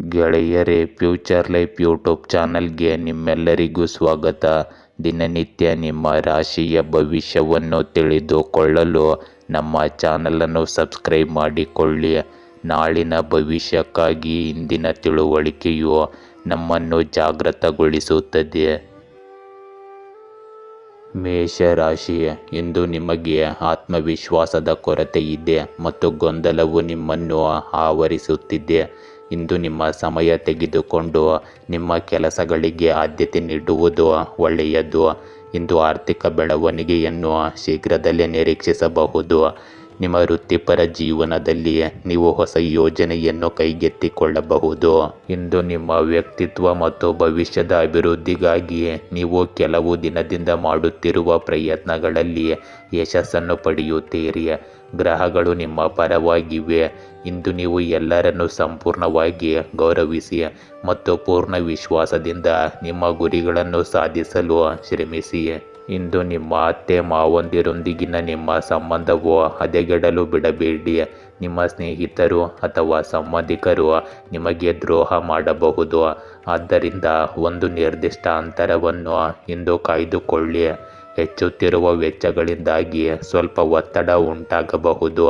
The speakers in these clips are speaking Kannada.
ಗೆಳೆಯರೇ, ಫ್ಯೂಚರ್ ಲೈಫ್ ಯೂಟ್ಯೂಬ್ ಚಾನಲ್ಗೆ ನಿಮ್ಮೆಲ್ಲರಿಗೂ ಸ್ವಾಗತ. ದಿನನಿತ್ಯ ನಿಮ್ಮ ರಾಶಿಯ ಭವಿಷ್ಯವನ್ನು ತಿಳಿದುಕೊಳ್ಳಲು ನಮ್ಮ ಚಾನಲನ್ನು ಸಬ್ಸ್ಕ್ರೈಬ್ ಮಾಡಿಕೊಳ್ಳಿ. ನಾಳಿನ ಭವಿಷ್ಯಕ್ಕಾಗಿ ಇಂದಿನ ತಿಳುವಳಿಕೆಯು ನಮ್ಮನ್ನು ಜಾಗೃತಗೊಳಿಸುತ್ತದೆ. ಮೇಷರಾಶಿ, ಇಂದು ನಿಮಗೆ ಆತ್ಮವಿಶ್ವಾಸದ ಕೊರತೆ ಇದೆ ಮತ್ತು ಗೊಂದಲವು ನಿಮ್ಮನ್ನು ಆವರಿಸುತ್ತಿದೆ. ಇಂದು ನಿಮ್ಮ ಸಮಯ ತೆಗೆದುಕೊಂಡು ನಿಮ್ಮ ಕೆಲಸಗಳಿಗೆ ಆದ್ಯತೆ ನೀಡುವುದು ಒಳ್ಳೆಯದು. ಇಂದು ಆರ್ಥಿಕ ಬೆಳವಣಿಗೆಯನ್ನು ಶೀಘ್ರದಲ್ಲೇ ನಿರೀಕ್ಷಿಸಬಹುದು. ನಿಮ್ಮ ವೃತ್ತಿಪರ ಜೀವನದಲ್ಲಿ ನೀವು ಹೊಸ ಯೋಜನೆಯನ್ನು ಕೈಗೆತ್ತಿಕೊಳ್ಳಬಹುದು. ಇಂದು ನಿಮ್ಮ ವ್ಯಕ್ತಿತ್ವ ಮತ್ತು ಭವಿಷ್ಯದ ಅಭಿವೃದ್ಧಿಗಾಗಿ ನೀವು ಕೆಲವು ದಿನದಿಂದ ಮಾಡುತ್ತಿರುವ ಪ್ರಯತ್ನಗಳಲ್ಲಿ ಯಶಸ್ಸನ್ನು ಪಡೆಯುತ್ತೀರಿ. ಗ್ರಹಗಳು ನಿಮ್ಮ ಪರವಾಗಿವೆ. ಇಂದು ನೀವು ಎಲ್ಲರನ್ನು ಸಂಪೂರ್ಣವಾಗಿ ಗೌರವಿಸಿ ಮತ್ತು ಪೂರ್ಣ ವಿಶ್ವಾಸದಿಂದ ನಿಮ್ಮ ಗುರಿಗಳನ್ನು ಸಾಧಿಸಲು ಶ್ರಮಿಸಿ. ಇಂದು ನಿಮ್ಮ ಅತ್ತೆ ಮಾವಂದಿರೊಂದಿಗಿನ ನಿಮ್ಮ ಸಂಬಂಧವು ಹದಗೆಡಲು ಬಿಡಬೇಡಿ. ನಿಮ್ಮ ಸ್ನೇಹಿತರು ಅಥವಾ ಸಂಬಂಧಿಕರು ನಿಮಗೆ ದ್ರೋಹ ಮಾಡಬಹುದು. ಆದ್ದರಿಂದ ಒಂದು ನಿರ್ದಿಷ್ಟ ಅಂತರವನ್ನು ಇಂದು ಕಾಯ್ದುಕೊಳ್ಳಿ. ಹೆಚ್ಚುತ್ತಿರುವ ವೆಚ್ಚಗಳಿಂದಾಗಿ ಸ್ವಲ್ಪ ಒತ್ತಡ ಉಂಟಾಗಬಹುದು.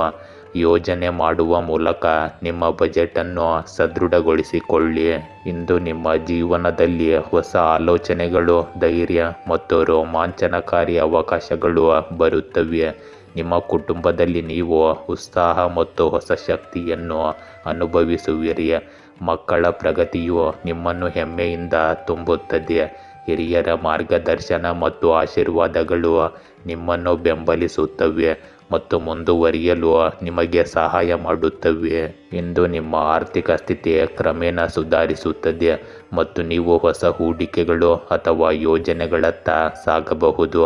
ಯೋಜನೆ ಮಾಡುವ ಮೂಲಕ ನಿಮ್ಮ ಬಜೆಟನ್ನು ಸದೃಢಗೊಳಿಸಿಕೊಳ್ಳಿ. ಇಂದು ನಿಮ್ಮ ಜೀವನದಲ್ಲಿ ಹೊಸ ಆಲೋಚನೆಗಳು, ಧೈರ್ಯ ಮತ್ತು ರೋಮಾಂಚನಕಾರಿ ಅವಕಾಶಗಳು ಬರುತ್ತವೆ. ನಿಮ್ಮ ಕುಟುಂಬದಲ್ಲಿ ನೀವು ಉತ್ಸಾಹ ಮತ್ತು ಹೊಸ ಶಕ್ತಿಯನ್ನು ಅನುಭವಿಸುವಿರಿ. ಮಕ್ಕಳ ಪ್ರಗತಿಯು ನಿಮ್ಮನ್ನು ಹೆಮ್ಮೆಯಿಂದ ತುಂಬುತ್ತದೆ. ಹಿರಿಯರ ಮಾರ್ಗದರ್ಶನ ಮತ್ತು ಆಶೀರ್ವಾದಗಳು ನಿಮ್ಮನ್ನು ಬೆಂಬಲಿಸುತ್ತವೆ ಮತ್ತು ಮುಂದುವರಿಯಲು ನಿಮಗೆ ಸಹಾಯ ಮಾಡುತ್ತವೆ. ಇಂದು ನಿಮ್ಮ ಆರ್ಥಿಕ ಸ್ಥಿತಿ ಕ್ರಮೇಣ ಸುಧಾರಿಸುತ್ತದೆ ಮತ್ತು ನೀವು ಹೊಸ ಹೂಡಿಕೆಗಳು ಅಥವಾ ಯೋಜನೆಗಳತ್ತ ಸಾಗಬಹುದು.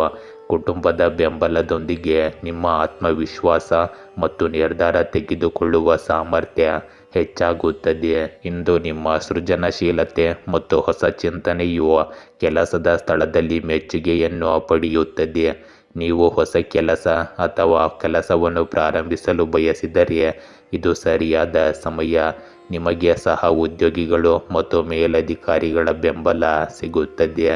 ಕುಟುಂಬದ ಬೆಂಬಲದೊಂದಿಗೆ ನಿಮ್ಮ ಆತ್ಮವಿಶ್ವಾಸ ಮತ್ತು ನಿರ್ಧಾರ ತೆಗೆದುಕೊಳ್ಳುವ ಸಾಮರ್ಥ್ಯ ಹೆಚ್ಚಾಗುತ್ತದೆ. ಇಂದು ನಿಮ್ಮ ಸೃಜನಶೀಲತೆ ಮತ್ತು ಹೊಸ ಚಿಂತನೆಯು ಕೆಲಸದ ಸ್ಥಳದಲ್ಲಿ ಮೆಚ್ಚುಗೆಯನ್ನು ಪಡೆಯುತ್ತದೆ. ನೀವು ಹೊಸ ಕೆಲಸ ಅಥವಾ ಕೆಲಸವನ್ನು ಪ್ರಾರಂಭಿಸಲು ಬಯಸಿದರೆ ಇದು ಸರಿಯಾದ ಸಮಯ. ನಿಮಗೆ ಸಹ ಉದ್ಯೋಗಿಗಳು ಮತ್ತು ಮೇಲಧಿಕಾರಿಗಳ ಬೆಂಬಲ ಸಿಗುತ್ತದೆ.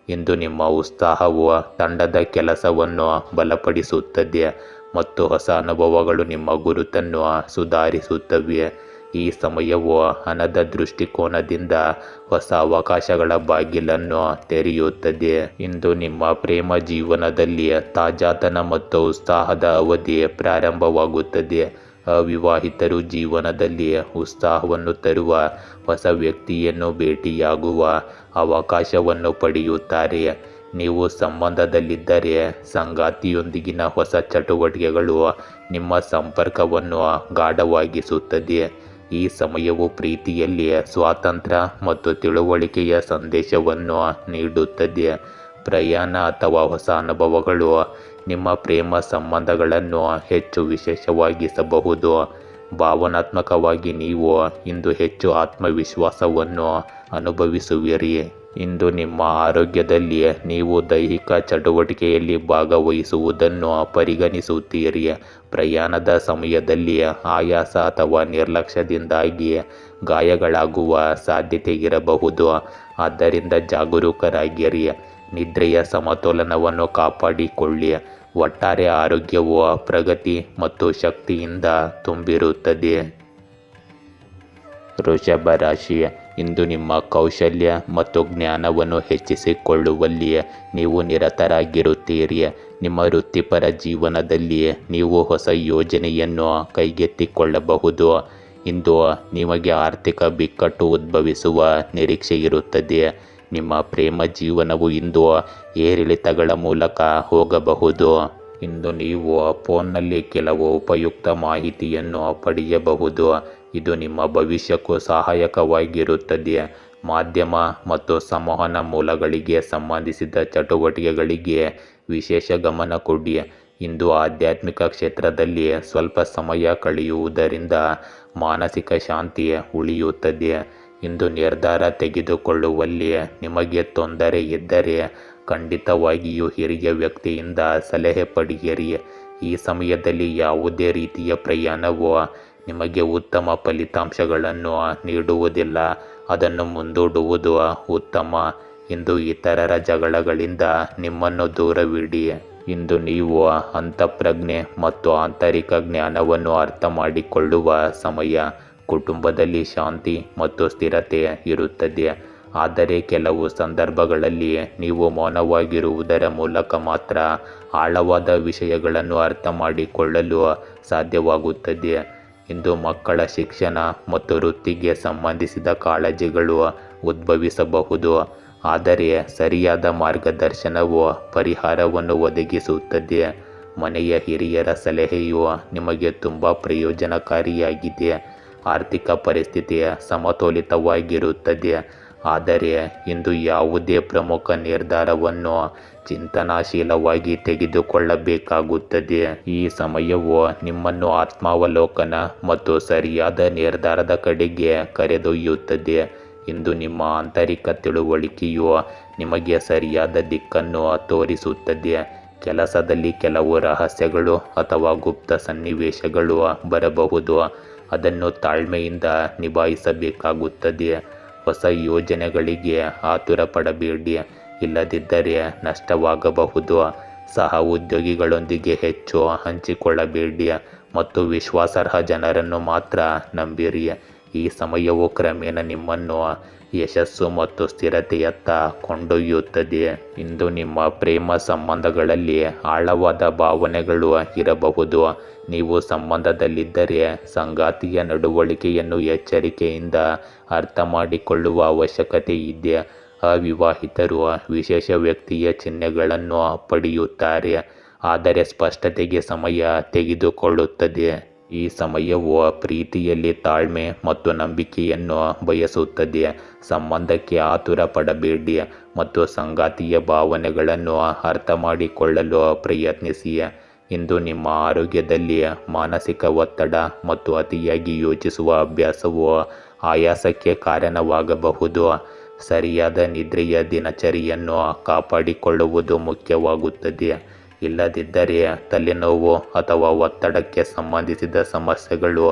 ಇಂದು ನಿಮ್ಮ ಉತ್ಸಾಹವು ತಂಡದ ಕೆಲಸವನ್ನು ಬಲಪಡಿಸುತ್ತದೆ ಮತ್ತು ಹೊಸ ಅನುಭವಗಳು ನಿಮ್ಮ ಗುರುತನ್ನು ಸುಧಾರಿಸುತ್ತವೆ. ಈ ಸಮಯವು ಹಣದ ದೃಷ್ಟಿಕೋನದಿಂದ ಹೊಸ ಅವಕಾಶಗಳ ಬಾಗಿಲನ್ನು ತೆರೆಯುತ್ತದೆ. ಇಂದು ನಿಮ್ಮ ಪ್ರೇಮ ಜೀವನದಲ್ಲಿ ತಾಜಾತನ ಮತ್ತು ಉತ್ಸಾಹದ ಅವಧಿ ಪ್ರಾರಂಭವಾಗುತ್ತದೆ. ಅವಿವಾಹಿತರು ಜೀವನದಲ್ಲಿ ಉತ್ಸಾಹವನ್ನು ತರುವ ಹೊಸ ವ್ಯಕ್ತಿಯನ್ನು ಭೇಟಿಯಾಗುವ ಅವಕಾಶವನ್ನು ಪಡೆಯುತ್ತಾರೆ. ನೀವು ಸಂಬಂಧದಲ್ಲಿದ್ದರೆ ಸಂಗಾತಿಯೊಂದಿಗಿನ ಹೊಸ ಚಟುವಟಿಕೆಗಳು ನಿಮ್ಮ ಸಂಪರ್ಕವನ್ನು ಗಾಢವಾಗಿಸುತ್ತದೆ. ಈ ಸಮಯವು ಪ್ರೀತಿಯಲ್ಲಿ ಸ್ವಾತಂತ್ರ್ಯ ಮತ್ತು ತಿಳುವಳಿಕೆಯ ಸಂದೇಶವನ್ನು ನೀಡುತ್ತದೆ. ಪ್ರಯಾಣ ಅಥವಾ ಹೊಸ ಅನುಭವಗಳು ನಿಮ್ಮ ಪ್ರೇಮ ಸಂಬಂಧಗಳನ್ನು ಹೆಚ್ಚು ವಿಶೇಷವಾಗಿಸಬಹುದು. ಭಾವನಾತ್ಮಕವಾಗಿ ನೀವು ಇಂದು ಹೆಚ್ಚು ಆತ್ಮವಿಶ್ವಾಸವನ್ನು ಅನುಭವಿಸುವಿರಿ. ಇಂದು ನಿಮ್ಮ ಆರೋಗ್ಯದಲ್ಲಿ ನೀವು ದೈಹಿಕ ಚಟುವಟಿಕೆಯಲ್ಲಿ ಭಾಗವಹಿಸುವುದನ್ನು ಪರಿಗಣಿಸುತ್ತೀರಿ. ಪ್ರಯಾಣದ ಸಮಯದಲ್ಲಿ ಆಯಾಸ ಅಥವಾ ನಿರ್ಲಕ್ಷ್ಯದಿಂದಾಗಿ ಗಾಯಗಳಾಗುವ ಸಾಧ್ಯತೆ ಇರಬಹುದು. ಆದ್ದರಿಂದ ಜಾಗರೂಕರಾಗಿರಿ. ನಿದ್ರೆಯ ಸಮತೋಲನವನ್ನು ಕಾಪಾಡಿಕೊಳ್ಳಿ. ಒಟ್ಟಾರೆ ಆರೋಗ್ಯವು ಪ್ರಗತಿ ಮತ್ತು ಶಕ್ತಿಯಿಂದ ತುಂಬಿರುತ್ತದೆ. ವೃಷಭ ರಾಶಿ, ಇಂದು ನಿಮ್ಮ ಕೌಶಲ್ಯ ಮತ್ತು ಜ್ಞಾನವನ್ನು ಹೆಚ್ಚಿಸಿಕೊಳ್ಳುವಲ್ಲಿ ನೀವು ನಿರತರಾಗಿರುತ್ತೀರಿ. ನಿಮ್ಮ ವೃತ್ತಿಪರ ಜೀವನದಲ್ಲಿ ನೀವು ಹೊಸ ಯೋಜನೆಯನ್ನು ಕೈಗೆತ್ತಿಕೊಳ್ಳಬಹುದು. ಇಂದು ನಿಮಗೆ ಆರ್ಥಿಕ ಬಿಕ್ಕಟ್ಟು ಉದ್ಭವಿಸುವ ನಿರೀಕ್ಷೆ ಇರುತ್ತದೆ. ನಿಮ್ಮ ಪ್ರೇಮ ಜೀವನವು ಇಂದು ಏರಿಳಿತಗಳ ಮೂಲಕ ಹೋಗಬಹುದು. ಇಂದು ನೀವು ಫೋನ್ನಲ್ಲಿ ಕೆಲವು ಉಪಯುಕ್ತ ಮಾಹಿತಿಯನ್ನು ಪಡೆಯಬಹುದು. ಇದು ನಿಮ್ಮ ಭವಿಷ್ಯಕ್ಕೂ ಸಹಾಯಕವಾಗಿರುತ್ತದೆ. ಮಾಧ್ಯಮ ಮತ್ತು ಸಂವಹನ ಮೂಲಗಳಿಗೆ ಸಂಬಂಧಿಸಿದ ಚಟುವಟಿಕೆಗಳಿಗೆ ವಿಶೇಷ ಗಮನ ಕೊಡಿ. ಇಂದು ಆಧ್ಯಾತ್ಮಿಕ ಕ್ಷೇತ್ರದಲ್ಲಿ ಸ್ವಲ್ಪ ಸಮಯ ಕಳೆಯುವುದರಿಂದ ಮಾನಸಿಕ ಶಾಂತಿ ಉಳಿಯುತ್ತದೆ. ಇಂದು ನಿರ್ಧಾರ ತೆಗೆದುಕೊಳ್ಳುವಲ್ಲಿ ನಿಮಗೆ ತೊಂದರೆ ಇದ್ದರೆ ಖಂಡಿತವಾಗಿಯೂ ಹಿರಿಯ ವ್ಯಕ್ತಿಯಿಂದ ಸಲಹೆ ಪಡೆಯಿರಿ. ಈ ಸಮಯದಲ್ಲಿ ಯಾವುದೇ ರೀತಿಯ ಪ್ರಯಾಣವು ನಿಮಗೆ ಉತ್ತಮ ಫಲಿತಾಂಶಗಳನ್ನು ನೀಡುವುದಿಲ್ಲ, ಅದನ್ನು ಮುಂದೂಡುವುದು ಉತ್ತಮ. ಇಂದು ಇತರರ ಜಗಳಗಳಿಂದ ನಿಮ್ಮನ್ನು ದೂರವಿಡಿ. ಇಂದು ನೀವು ಅಂತಃಪ್ರಜ್ಞೆ ಮತ್ತು ಆಂತರಿಕ ಜ್ಞಾನವನ್ನು ಅರ್ಥ ಮಾಡಿಕೊಳ್ಳುವ ಸಮಯ. ಕುಟುಂಬದಲ್ಲಿ ಶಾಂತಿ ಮತ್ತು ಸ್ಥಿರತೆ ಇರುತ್ತದೆ, ಆದರೆ ಕೆಲವು ಸಂದರ್ಭಗಳಲ್ಲಿ ನೀವು ಮೌನವಾಗಿರುವುದರ ಮೂಲಕ ಮಾತ್ರ ಆಳವಾದ ವಿಷಯಗಳನ್ನು ಅರ್ಥ ಮಾಡಿಕೊಳ್ಳಲು ಸಾಧ್ಯವಾಗುತ್ತದೆ. ಇಂದು ಮಕ್ಕಳ ಶಿಕ್ಷಣ ಮತ್ತು ವೃತ್ತಿಗೆ ಸಂಬಂಧಿಸಿದ ಕಾಳಜಿಗಳು ಉದ್ಭವಿಸಬಹುದು, ಆದರೆ ಸರಿಯಾದ ಮಾರ್ಗದರ್ಶನವು ಪರಿಹಾರವನ್ನು ಒದಗಿಸುತ್ತದೆ. ಮನೆಯ ಹಿರಿಯರ ಸಲಹೆಯು ನಿಮಗೆ ತುಂಬ ಪ್ರಯೋಜನಕಾರಿಯಾಗಿದೆ. ಆರ್ಥಿಕ ಪರಿಸ್ಥಿತಿ ಸಮತೋಲಿತವಾಗಿರುತ್ತದೆ, ಆದರೆ ಇಂದು ಯಾವುದೇ ಪ್ರಮುಖ ನಿರ್ಧಾರವನ್ನು ಚಿಂತನಾಶೀಲವಾಗಿ ತೆಗೆದುಕೊಳ್ಳಬೇಕಾಗುತ್ತದೆ. ಈ ಸಮಯವು ನಿಮ್ಮನ್ನು ಆತ್ಮಾವಲೋಕನ ಮತ್ತು ಸರಿಯಾದ ನಿರ್ಧಾರದ ಕಡೆಗೆ ಕರೆದೊಯ್ಯುತ್ತದೆ. ಇಂದು ನಿಮ್ಮ ಆಂತರಿಕ ತಿಳುವಳಿಕೆಯು ನಿಮಗೆ ಸರಿಯಾದ ದಿಕ್ಕನ್ನು ತೋರಿಸುತ್ತದೆ. ಕೆಲಸದಲ್ಲಿ ಕೆಲವು ರಹಸ್ಯಗಳು ಅಥವಾ ಗುಪ್ತ ಸನ್ನಿವೇಶಗಳು ಬರಬಹುದು, ಅದನ್ನು ತಾಳ್ಮೆಯಿಂದ ನಿಭಾಯಿಸಬೇಕಾಗುತ್ತದೆ. ಹೊಸ ಯೋಜನೆಗಳಿಗೆ ಆತುರ ಪಡಬೇಡಿ, ಇಲ್ಲದಿದ್ದರೆ ನಷ್ಟವಾಗಬಹುದು. ಸಹ ಉದ್ಯೋಗಿಗಳೊಂದಿಗೆ ಹೆಚ್ಚು ಹಂಚಿಕೊಳ್ಳಬೇಡಿ ಮತ್ತು ವಿಶ್ವಾಸಾರ್ಹ ಜನರನ್ನು ಮಾತ್ರ ನಂಬಿರಿ. ಈ ಸಮಯವು ಕ್ರಮೇಣ ನಿಮ್ಮನ್ನು ಯಶಸ್ಸು ಮತ್ತು ಸ್ಥಿರತೆಯತ್ತ ಕೊಂಡೊಯ್ಯುತ್ತದೆ. ಇಂದು ನಿಮ್ಮ ಪ್ರೇಮ ಸಂಬಂಧಗಳಲ್ಲಿ ಆಳವಾದ ಭಾವನೆಗಳು ಇರಬಹುದು. ನೀವು ಸಂಬಂಧದಲ್ಲಿದ್ದರೆ ಸಂಗಾತಿಯ ನಡವಳಿಕೆಯನ್ನು ಎಚ್ಚರಿಕೆಯಿಂದ ಅರ್ಥ ಮಾಡಿಕೊಳ್ಳುವ ಅವಶ್ಯಕತೆ ಇದೆ. ಅವಿವಾಹಿತರು ವಿಶೇಷ ವ್ಯಕ್ತಿಯ ಚಿಹ್ನೆಗಳನ್ನು ಪಡೆಯುತ್ತಾರೆ, ಆದರೆ ಸ್ಪಷ್ಟತೆಗೆ ಸಮಯ ತೆಗೆದುಕೊಳ್ಳುತ್ತದೆ. ಈ ಸಮಯವು ಪ್ರೀತಿಯಲ್ಲಿ ತಾಳ್ಮೆ ಮತ್ತು ನಂಬಿಕೆಯನ್ನು ಬಯಸುತ್ತದೆ. ಸಂಬಂಧಕ್ಕೆ ಆತುರ ಪಡಬೇಡಿ ಮತ್ತು ಸಂಗಾತಿಯ ಭಾವನೆಗಳನ್ನು ಅರ್ಥ ಮಾಡಿಕೊಳ್ಳಲು ಪ್ರಯತ್ನಿಸಿ. ಇಂದು ನಿಮ್ಮ ಆರೋಗ್ಯದಲ್ಲಿ ಮಾನಸಿಕ ಒತ್ತಡ ಮತ್ತು ಅತಿಯಾಗಿ ಯೋಚಿಸುವ ಅಭ್ಯಾಸವು ಆಯಾಸಕ್ಕೆ ಕಾರಣವಾಗಬಹುದು. ಸರಿಯಾದ ನಿದ್ರೆಯ ದಿನಚರಿಯನ್ನು ಕಾಪಾಡಿಕೊಳ್ಳುವುದು ಮುಖ್ಯವಾಗುತ್ತದೆ, ಇಲ್ಲದಿದ್ದರೆ ತಲೆನೋವು ಅಥವಾ ಒತ್ತಡಕ್ಕೆ ಸಂಬಂಧಿಸಿದ ಸಮಸ್ಯೆಗಳು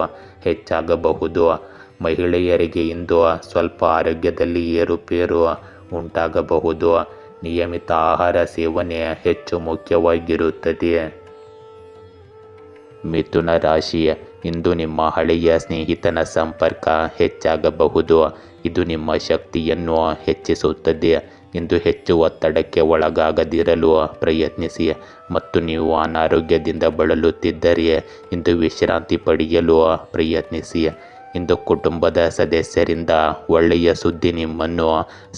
ಹೆಚ್ಚಾಗಬಹುದು. ಮಹಿಳೆಯರಿಗೆ ಇಂದು ಸ್ವಲ್ಪ ಆರೋಗ್ಯದಲ್ಲಿ ಏರುಪೇರು ಉಂಟಾಗಬಹುದು. ನಿಯಮಿತ ಆಹಾರ ಸೇವನೆ ಹೆಚ್ಚು ಮುಖ್ಯವಾಗಿರುತ್ತದೆ. ಮಿಥುನ ರಾಶಿ, ಇಂದು ನಿಮ್ಮ ಹಳೆಯ ಸ್ನೇಹಿತನ ಸಂಪರ್ಕ ಹೆಚ್ಚಾಗಬಹುದು. ಇದು ನಿಮ್ಮ ಶಕ್ತಿಯನ್ನು ಹೆಚ್ಚಿಸುತ್ತದೆ. ಇಂದು ಹೆಚ್ಚು ಒತ್ತಡಕ್ಕೆ ಒಳಗಾಗದಿರಲು ಪ್ರಯತ್ನಿಸಿ ಮತ್ತು ನೀವು ಅನಾರೋಗ್ಯದಿಂದ ಬಳಲುತ್ತಿದ್ದರೆ ಇಂದು ವಿಶ್ರಾಂತಿ ಪಡೆಯಲು ಪ್ರಯತ್ನಿಸಿ. ಇಂದು ಕುಟುಂಬದ ಸದಸ್ಯರಿಂದ ಒಳ್ಳೆಯ ಸುದ್ದಿ ನಿಮ್ಮನ್ನು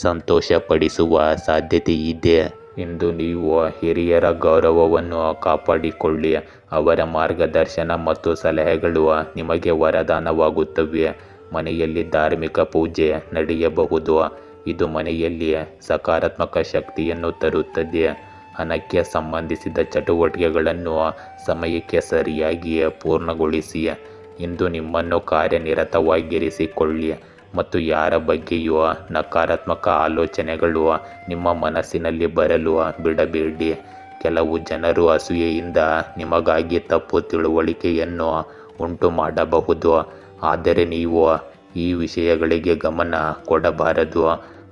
ಸಂತೋಷಪಡಿಸುವ ಸಾಧ್ಯತೆ ಇದೆ. ಇಂದು ನೀವು ಹಿರಿಯರ ಗೌರವವನ್ನು ಕಾಪಾಡಿಕೊಳ್ಳಿ, ಅವರ ಮಾರ್ಗದರ್ಶನ ಮತ್ತು ಸಲಹೆಗಳು ನಿಮಗೆ ವರದಾನವಾಗುತ್ತವೆ. ಮನೆಯಲ್ಲಿ ಧಾರ್ಮಿಕ ಪೂಜೆ ನಡೆಯಬಹುದು, ಇದು ಮನೆಯಲ್ಲಿ ಸಕಾರಾತ್ಮಕ ಶಕ್ತಿಯನ್ನು ತರುತ್ತದೆ. ಹಣಕ್ಕೆ ಸಂಬಂಧಿಸಿದ ಚಟುವಟಿಕೆಗಳನ್ನು ಸಮಯಕ್ಕೆ ಸರಿಯಾಗಿ ಪೂರ್ಣಗೊಳಿಸಿ. ಇಂದು ನಿಮ್ಮನ್ನು ಕಾರ್ಯನಿರತವಾಗಿರಿಸಿಕೊಳ್ಳಿ ಮತ್ತು ಯಾರ ಬಗ್ಗೆಯೂ ನಕಾರಾತ್ಮಕ ಆಲೋಚನೆಗಳು ನಿಮ್ಮ ಮನಸ್ಸಿನಲ್ಲಿ ಬರಲು ಬಿಡಬೇಡಿ. ಕೆಲವು ಜನರು ಅಸೂಯೆಯಿಂದ ನಿಮಗಾಗಿ ತಪ್ಪು ತಿಳುವಳಿಕೆಯನ್ನು ಉಂಟು ಮಾಡಬಹುದು, ಆದರೆ ನೀವು ಈ ವಿಷಯಗಳಿಗೆ ಗಮನ ಕೊಡಬಾರದು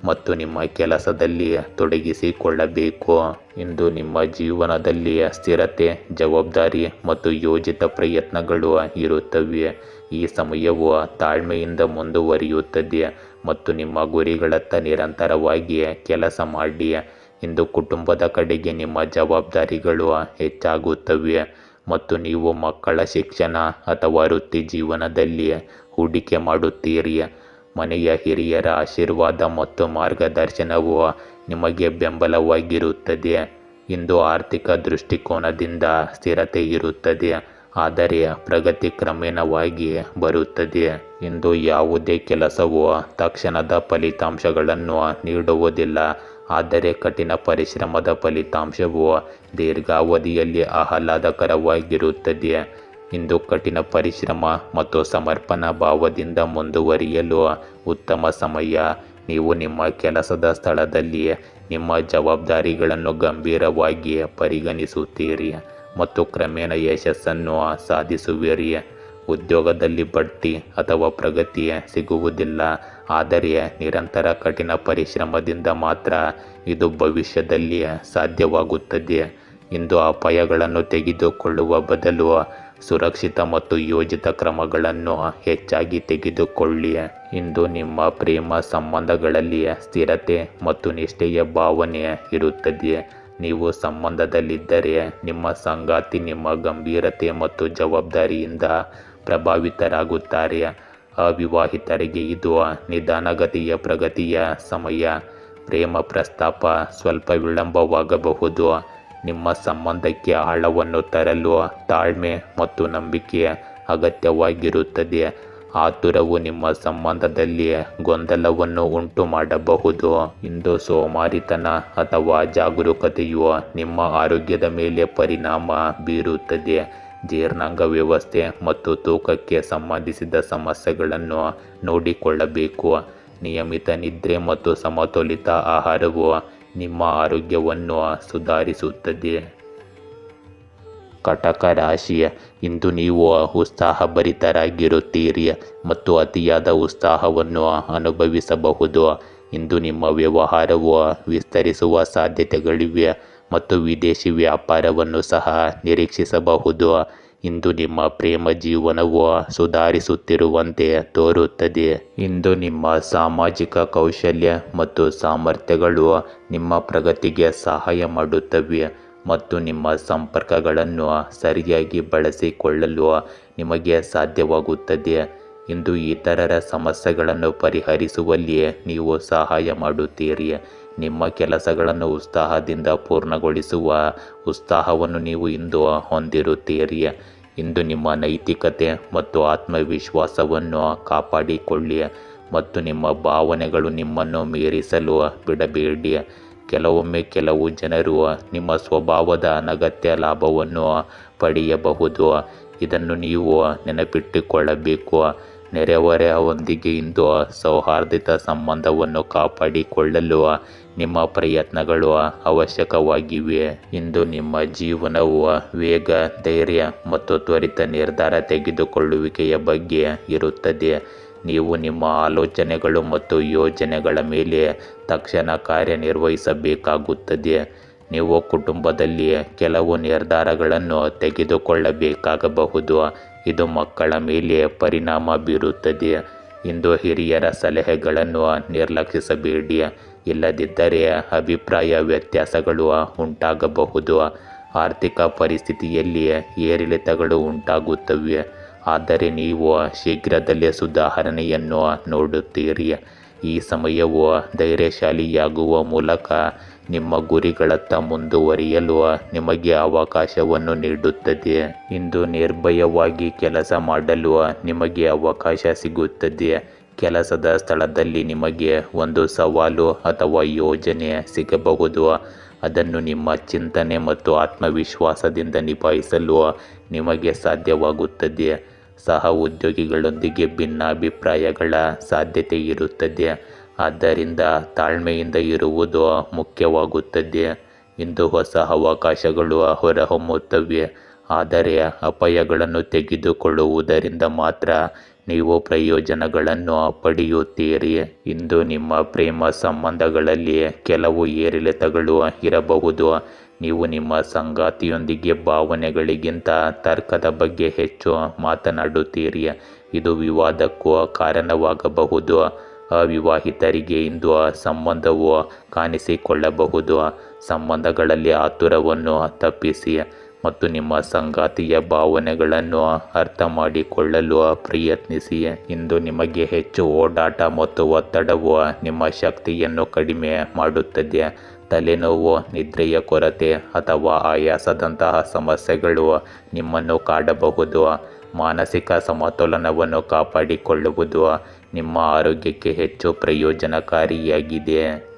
ಮತ್ತು ನಿಮ್ಮ ಕೆಲಸದಲ್ಲಿ ತೊಡಗಿಸಿಕೊಳ್ಳಬೇಕು. ಇಂದು ನಿಮ್ಮ ಜೀವನದಲ್ಲಿ ಸ್ಥಿರತೆ, ಜವಾಬ್ದಾರಿ ಮತ್ತು ಯೋಜಿತ ಪ್ರಯತ್ನಗಳು ಇರುತ್ತವೆ. ಈ ಸಮಯವು ತಾಳ್ಮೆಯಿಂದ ಮುಂದುವರಿಯುತ್ತದೆ ಮತ್ತು ನಿಮ್ಮ ಗುರಿಗಳತ್ತ ನಿರಂತರವಾಗಿ ಕೆಲಸ ಮಾಡಿ. ಇಂದು ಕುಟುಂಬದ ಕಡೆಗೆ ನಿಮ್ಮ ಜವಾಬ್ದಾರಿಗಳು ಹೆಚ್ಚಾಗುತ್ತವೆ ಮತ್ತು ನೀವು ಮಕ್ಕಳ ಶಿಕ್ಷಣ ಅಥವಾ ವೃತ್ತಿ ಜೀವನದಲ್ಲಿ ಹೂಡಿಕೆ ಮಾಡುತ್ತೀರಿ. ಮನೆಯ ಹಿರಿಯರ ಆಶೀರ್ವಾದ ಮತ್ತು ಮಾರ್ಗದರ್ಶನವು ನಿಮಗೆ ಬೆಂಬಲವಾಗಿರುತ್ತದೆ. ಇಂದು ಆರ್ಥಿಕ ದೃಷ್ಟಿಕೋನದಿಂದ ಸ್ಥಿರತೆ ಇರುತ್ತದೆ, ಆದರೆ ಪ್ರಗತಿ ಕ್ರಮೇಣವಾಗಿ ಬರುತ್ತದೆ. ಇಂದು ಯಾವುದೇ ಕೆಲಸವು ತಕ್ಷಣದ ಫಲಿತಾಂಶಗಳನ್ನು ನೀಡುವುದಿಲ್ಲ, ಆದರೆ ಕಠಿಣ ಪರಿಶ್ರಮದ ಫಲಿತಾಂಶವು ದೀರ್ಘಾವಧಿಯಲ್ಲಿ ಆಹ್ಲಾದಕರವಾಗಿರುತ್ತದೆ. ಇಂದು ಕಠಿಣ ಪರಿಶ್ರಮ ಮತ್ತು ಸಮರ್ಪಣಾ ಭಾವದಿಂದ ಮುಂದುವರಿಯಲು ಉತ್ತಮ ಸಮಯ. ನೀವು ನಿಮ್ಮ ಕೆಲಸದ ಸ್ಥಳದಲ್ಲಿ ನಿಮ್ಮ ಜವಾಬ್ದಾರಿಗಳನ್ನು ಗಂಭೀರವಾಗಿ ಪರಿಗಣಿಸುತ್ತೀರಿ ಮತ್ತು ಕ್ರಮೇಣ ಯಶಸ್ಸನ್ನು ಸಾಧಿಸುವಿರಿ. ಉದ್ಯೋಗದಲ್ಲಿ ಬಡ್ತಿ ಅಥವಾ ಪ್ರಗತಿ ಸಿಗುವುದಿಲ್ಲ. ಆದರೆ ನಿರಂತರ ಕಠಿಣ ಪರಿಶ್ರಮದಿಂದ ಮಾತ್ರ ಇದು ಭವಿಷ್ಯದಲ್ಲಿ ಸಾಧ್ಯವಾಗುತ್ತದೆ. ಇಂದು ಅಪಾಯಗಳನ್ನು ತೆಗೆದುಕೊಳ್ಳುವ ಬದಲು ಸುರಕ್ಷಿತ ಮತ್ತು ಯೋಜಿತ ಕ್ರಮಗಳನ್ನು ಹೆಚ್ಚಾಗಿ ತೆಗೆದುಕೊಳ್ಳಿ. ಇಂದು ನಿಮ್ಮ ಪ್ರೇಮ ಸಂಬಂಧಗಳಲ್ಲಿ ಸ್ಥಿರತೆ ಮತ್ತು ನಿಷ್ಠೆಯ ಭಾವನೆ ಇರುತ್ತದೆ. ನೀವು ಸಂಬಂಧದಲ್ಲಿದ್ದರೆ ನಿಮ್ಮ ಸಂಗಾತಿ ನಿಮ್ಮ ಗಂಭೀರತೆ ಮತ್ತು ಜವಾಬ್ದಾರಿಯಿಂದ ಪ್ರಭಾವಿತರಾಗುತ್ತಾರೆ. ಅವಿವಾಹಿತರಿಗೆ ಇದು ನಿಧಾನಗತಿಯ ಪ್ರಗತಿಯ ಸಮಯ. ಪ್ರೇಮ ಪ್ರಸ್ತಾಪ ಸ್ವಲ್ಪ ವಿಳಂಬವಾಗಬಹುದು. ನಿಮ್ಮ ಸಂಬಂಧಕ್ಕೆ ಆಳವನ್ನು ತರಲು ತಾಳ್ಮೆ ಮತ್ತು ನಂಬಿಕೆ ಅಗತ್ಯವಾಗಿರುತ್ತದೆ. ಆತುರವು ನಿಮ್ಮ ಸಂಬಂಧದಲ್ಲಿ ಗೊಂದಲವನ್ನು ಉಂಟು ಮಾಡಬಹುದು. ಇಂದು ಸೋಮಾರಿತನ ಅಥವಾ ಜಾಗರೂಕತೆಯು ನಿಮ್ಮ ಆರೋಗ್ಯದ ಮೇಲೆ ಪರಿಣಾಮ ಬೀರುತ್ತದೆ. ಜೀರ್ಣಾಂಗ ವ್ಯವಸ್ಥೆ ಮತ್ತು ತೂಕಕ್ಕೆ ಸಂಬಂಧಿಸಿದ ಸಮಸ್ಯೆಗಳನ್ನು ನೋಡಿಕೊಳ್ಳಬೇಕು. ನಿಯಮಿತ ನಿದ್ರೆ ಮತ್ತು ಸಮತೋಲಿತ ಆಹಾರವು ನಿಮ್ಮ ಆರೋಗ್ಯವನ್ನು ಸುಧಾರಿಸುತ್ತದೆ. ಕಟಕ ರಾಶಿ, ಇಂದು ನೀವು ಉತ್ಸಾಹಭರಿತರಾಗಿರುತ್ತೀರಿ ಮತ್ತು ಅತಿಯಾದ ಉತ್ಸಾಹವನ್ನು ಅನುಭವಿಸಬಹುದು. ಇಂದು ನಿಮ್ಮ ವ್ಯವಹಾರವು ವಿಸ್ತರಿಸುವ ಸಾಧ್ಯತೆಗಳಿವೆ ಮತ್ತು ವಿದೇಶಿ ವ್ಯಾಪಾರವನ್ನು ಸಹ ನಿರೀಕ್ಷಿಸಬಹುದು. ಇಂದು ನಿಮ್ಮ ಪ್ರೇಮ ಜೀವನವು ಸುಧಾರಿಸುತ್ತಿರುವಂತೆ ತೋರುತ್ತದೆ. ಇಂದು ನಿಮ್ಮ ಸಾಮಾಜಿಕ ಕೌಶಲ್ಯ ಮತ್ತು ಸಾಮರ್ಥ್ಯಗಳು ನಿಮ್ಮ ಪ್ರಗತಿಗೆ ಸಹಾಯ ಮಾಡುತ್ತವೆ ಮತ್ತು ನಿಮ್ಮ ಸಂಪರ್ಕಗಳನ್ನು ಸರಿಯಾಗಿ ಬಳಸಿಕೊಳ್ಳಲು ನಿಮಗೆ ಸಾಧ್ಯವಾಗುತ್ತದೆ. ಇಂದು ಇತರರ ಸಮಸ್ಯೆಗಳನ್ನು ಪರಿಹರಿಸುವಲ್ಲಿ ನೀವು ಸಹಾಯ ಮಾಡುತ್ತೀರಿ. ನಿಮ್ಮ ಕೆಲಸಗಳನ್ನು ಉತ್ಸಾಹದಿಂದ ಪೂರ್ಣಗೊಳಿಸುವ ಉತ್ಸಾಹವನ್ನು ನೀವು ಇಂದು ಹೊಂದಿರುತ್ತೀರಿ. ಇಂದು ನಿಮ್ಮ ನೈತಿಕತೆ ಮತ್ತು ಆತ್ಮವಿಶ್ವಾಸವನ್ನು ಕಾಪಾಡಿಕೊಳ್ಳಿ ಮತ್ತು ನಿಮ್ಮ ಭಾವನೆಗಳು ನಿಮ್ಮನ್ನು ಮೀರಿಸಲು ಬಿಡಬೇಡಿ. ಕೆಲವೊಮ್ಮೆ ಕೆಲವು ಜನರು ನಿಮ್ಮ ಸ್ವಭಾವದ ಅನಗತ್ಯ ಲಾಭವನ್ನು ಪಡೆಯಬಹುದು. ಇದನ್ನು ನೀವು ನೆನಪಿಟ್ಟುಕೊಳ್ಳಬೇಕು. ನೆರೆಹೊರೆಯವರೊಂದಿಗೆ ಇಂದು ಸೌಹಾರ್ದಯುತ ಸಂಬಂಧವನ್ನು ಕಾಪಾಡಿಕೊಳ್ಳಲು ನಿಮ್ಮ ಪ್ರಯತ್ನಗಳು ಅವಶ್ಯಕವಾಗಿವೆ. ಇಂದು ನಿಮ್ಮ ಜೀವನವು ವೇಗ, ಧೈರ್ಯ ಮತ್ತು ತ್ವರಿತ ನಿರ್ಧಾರ ತೆಗೆದುಕೊಳ್ಳುವಿಕೆಯ ಬಗ್ಗೆ ಇರುತ್ತದೆ. ನೀವು ನಿಮ್ಮ ಆಲೋಚನೆಗಳು ಮತ್ತು ಯೋಜನೆಗಳ ಮೇಲೆ ತಕ್ಷಣ ಕಾರ್ಯನಿರ್ವಹಿಸಬೇಕಾಗುತ್ತದೆ. ನೀವು ಕುಟುಂಬದಲ್ಲಿ ಕೆಲವು ನಿರ್ಧಾರಗಳನ್ನು ತೆಗೆದುಕೊಳ್ಳಬೇಕಾಗಬಹುದು. ಇದು ಮಕ್ಕಳ ಮೇಲೆ ಪರಿಣಾಮ ಬೀರುತ್ತದೆ. ಇಂದು ಹಿರಿಯರ ಸಲಹೆಗಳನ್ನು ನಿರ್ಲಕ್ಷಿಸಬೇಡಿ, ಇಲ್ಲದಿದ್ದರೆ ಅಭಿಪ್ರಾಯ ವ್ಯತ್ಯಾಸಗಳು ಉಂಟಾಗಬಹುದು. ಆರ್ಥಿಕ ಪರಿಸ್ಥಿತಿಯಲ್ಲಿ ಏರಿಳಿತಗಳು ಉಂಟಾಗುತ್ತವೆ, ಆದರೆ ನೀವು ಶೀಘ್ರದಲ್ಲೇ ಸುಧಾರಣೆಯನ್ನು ನೋಡುತ್ತೀರಿ. ಈ ಸಮಯವು ಧೈರ್ಯಶಾಲಿಯಾಗುವ ಮೂಲಕ ನಿಮ್ಮ ಗುರಿಗಳತ್ತ ಮುಂದುವರಿಯಲು ನಿಮಗೆ ಅವಕಾಶವನ್ನು ನೀಡುತ್ತದೆ. ಇಂದು ನಿರ್ಭಯವಾಗಿ ಕೆಲಸ ಮಾಡಲು ನಿಮಗೆ ಅವಕಾಶ ಸಿಗುತ್ತದೆ. ಕೆಲಸದ ಸ್ಥಳದಲ್ಲಿ ನಿಮಗೆ ಒಂದು ಸವಾಲು ಅಥವಾ ಯೋಜನೆ ಸಿಗಬಹುದು. ಅದನ್ನು ನಿಮ್ಮ ಚಿಂತನೆ ಮತ್ತು ಆತ್ಮವಿಶ್ವಾಸದಿಂದ ನಿಭಾಯಿಸಲು ನಿಮಗೆ ಸಾಧ್ಯವಾಗುತ್ತದೆ. ಸಹ ಉದ್ಯೋಗಿಗಳೊಂದಿಗೆ ಭಿನ್ನಾಭಿಪ್ರಾಯಗಳ ಸಾಧ್ಯತೆ ಇರುತ್ತದೆ, ಆದ್ದರಿಂದ ತಾಳ್ಮೆಯಿಂದ ಇರುವುದು ಮುಖ್ಯವಾಗುತ್ತದೆ. ಇಂದು ಹೊಸ ಅವಕಾಶಗಳು ಹೊರಹೊಮ್ಮುತ್ತವೆ, ಆದರೆ ಅಪಾಯಗಳನ್ನು ತೆಗೆದುಕೊಳ್ಳುವುದರಿಂದ ಮಾತ್ರ ನೀವು ಪ್ರಯೋಜನಗಳನ್ನು ಪಡೆಯುತ್ತೀರಿ. ಇಂದು ನಿಮ್ಮ ಪ್ರೇಮ ಸಂಬಂಧಗಳಲ್ಲಿ ಕೆಲವು ಏರಿಳಿತಗಳು ಇರಬಹುದು. ನೀವು ನಿಮ್ಮ ಸಂಗಾತಿಯೊಂದಿಗೆ ಭಾವನೆಗಳಿಗಿಂತ ತರ್ಕದ ಬಗ್ಗೆ ಹೆಚ್ಚು ಮಾತನಾಡುತ್ತೀರಿ. ಇದು ವಿವಾದಕ್ಕೂ ಕಾರಣವಾಗಬಹುದು. ಅವಿವಾಹಿತರಿಗೆ ಇಂದು ಸಂಬಂಧವು ಕಾಣಿಸಿಕೊಳ್ಳಬಹುದು. ಸಂಬಂಧಗಳಲ್ಲಿ ಆತುರವನ್ನು ತಪ್ಪಿಸಿ ಮತ್ತು ನಿಮ್ಮ ಸಂಗಾತಿಯ ಭಾವನೆಗಳನ್ನು ಅರ್ಥ ಮಾಡಿಕೊಳ್ಳಲು ಪ್ರಯತ್ನಿಸಿ. ಇಂದು ನಿಮಗೆ ಹೆಚ್ಚು ಓಡಾಟ ಮತ್ತು ಒತ್ತಡವು ನಿಮ್ಮ ಶಕ್ತಿಯನ್ನು ಕಡಿಮೆ ಮಾಡುತ್ತದೆ. ತಲೆನೋವು, ನಿದ್ರೆಯ ಕೊರತೆ ಅಥವಾ ಆಯಾಸದಂತಹ ಸಮಸ್ಯೆಗಳು ನಿಮ್ಮನ್ನು ಕಾಡಬಹುದು. ಮಾನಸಿಕ ಸಮತೋಲನವನ್ನು ಕಾಪಾಡಿಕೊಳ್ಳುವುದು ನಿಮ್ಮ ಆರೋಗ್ಯಕ್ಕೆ ಹೆಚ್ಚು ಪ್ರಯೋಜನಕಾರಿಯಾಗಿದೆ.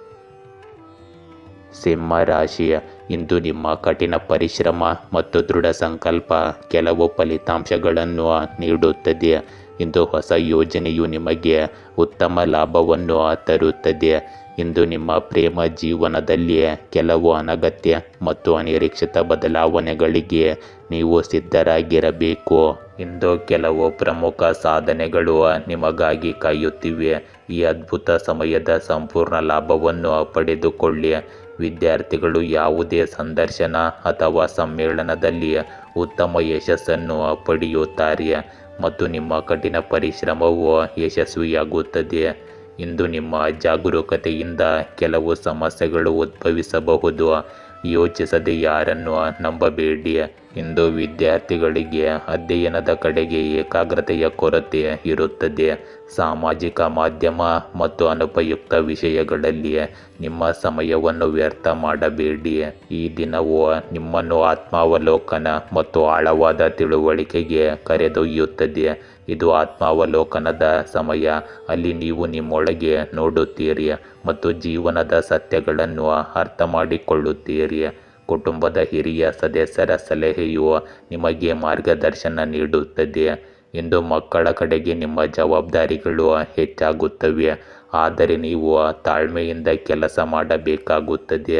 ಸಿಂಹ ರಾಶಿ, ಇಂದು ನಿಮ್ಮ ಕಠಿಣ ಪರಿಶ್ರಮ ಮತ್ತು ದೃಢ ಸಂಕಲ್ಪ ಕೆಲವು ಫಲಿತಾಂಶಗಳನ್ನು ನೀಡುತ್ತದೆ. ಇಂದು ಹೊಸ ಯೋಜನೆಯು ನಿಮಗೆ ಉತ್ತಮ ಲಾಭವನ್ನು ತರುತ್ತದೆ. ಇಂದು ನಿಮ್ಮ ಪ್ರೇಮ ಜೀವನದಲ್ಲಿ ಕೆಲವು ಅನಗತ್ಯ ಮತ್ತು ಅನಿರೀಕ್ಷಿತ ಬದಲಾವಣೆಗಳಿಗೆ ನೀವು ಸಿದ್ಧರಾಗಿರಬೇಕು. ಇಂದು ಕೆಲವು ಪ್ರಮುಖ ಸಾಧನೆಗಳು ನಿಮಗಾಗಿ ಕಾಯುತ್ತಿವೆ. ಈ ಅದ್ಭುತ ಸಮಯದ ಸಂಪೂರ್ಣ ಲಾಭವನ್ನು ಪಡೆದುಕೊಳ್ಳಿ. ವಿದ್ಯಾರ್ಥಿಗಳು ಯಾವುದೇ ಸಂದರ್ಶನ ಅಥವಾ ಸಮ್ಮೇಳನದಲ್ಲಿ ಉತ್ತಮ ಯಶಸ್ಸನ್ನು ಪಡೆಯುತ್ತಾರೆ ಮತ್ತು ನಿಮ್ಮ ಕಠಿಣ ಪರಿಶ್ರಮವು ಯಶಸ್ವಿಯಾಗುತ್ತದೆ. ಇಂದು ನಿಮ್ಮ ಜಾಗರೂಕತೆಯಿಂದ ಕೆಲವು ಸಮಸ್ಯೆಗಳು ಉದ್ಭವಿಸಬಹುದು. ಯೋಚಿಸದೆ ಯಾರನ್ನು ನಂಬಬೇಡಿ. ಇಂದು ವಿದ್ಯಾರ್ಥಿಗಳಿಗೆ ಅಧ್ಯಯನದ ಕಡೆಗೆ ಏಕಾಗ್ರತೆಯ ಕೊರತೆ ಇರುತ್ತದೆ. ಸಾಮಾಜಿಕ ಮಾಧ್ಯಮ ಮತ್ತು ಅನುಪಯುಕ್ತ ವಿಷಯಗಳಲ್ಲಿ ನಿಮ್ಮ ಸಮಯವನ್ನು ವ್ಯರ್ಥ ಮಾಡಬೇಡಿ. ಈ ದಿನವು ನಿಮ್ಮನ್ನು ಆತ್ಮಾವಲೋಕನ ಮತ್ತು ಆಳವಾದ ತಿಳುವಳಿಕೆಗೆ ಕರೆದೊಯ್ಯುತ್ತದೆ. ಇದು ಆತ್ಮಾವಲೋಕನದ ಸಮಯ. ಅಲ್ಲಿ ನೀವು ನಿಮ್ಮೊಳಗೆ ನೋಡುತ್ತೀರಿ ಮತ್ತು ಜೀವನದ ಸತ್ಯಗಳನ್ನು ಅರ್ಥ ಮಾಡಿಕೊಳ್ಳುತ್ತೀರಿ. ಕುಟುಂಬದ ಹಿರಿಯ ಸದಸ್ಯರ ಸಲಹೆಯು ನಿಮಗೆ ಮಾರ್ಗದರ್ಶನ ನೀಡುತ್ತದೆ. ಇಂದು ಮಕ್ಕಳ ಕಡೆಗೆ ನಿಮ್ಮ ಜವಾಬ್ದಾರಿಗಳು ಹೆಚ್ಚಾಗುತ್ತವೆ, ಆದರೆ ನೀವು ತಾಳ್ಮೆಯಿಂದ ಕೆಲಸ ಮಾಡಬೇಕಾಗುತ್ತದೆ.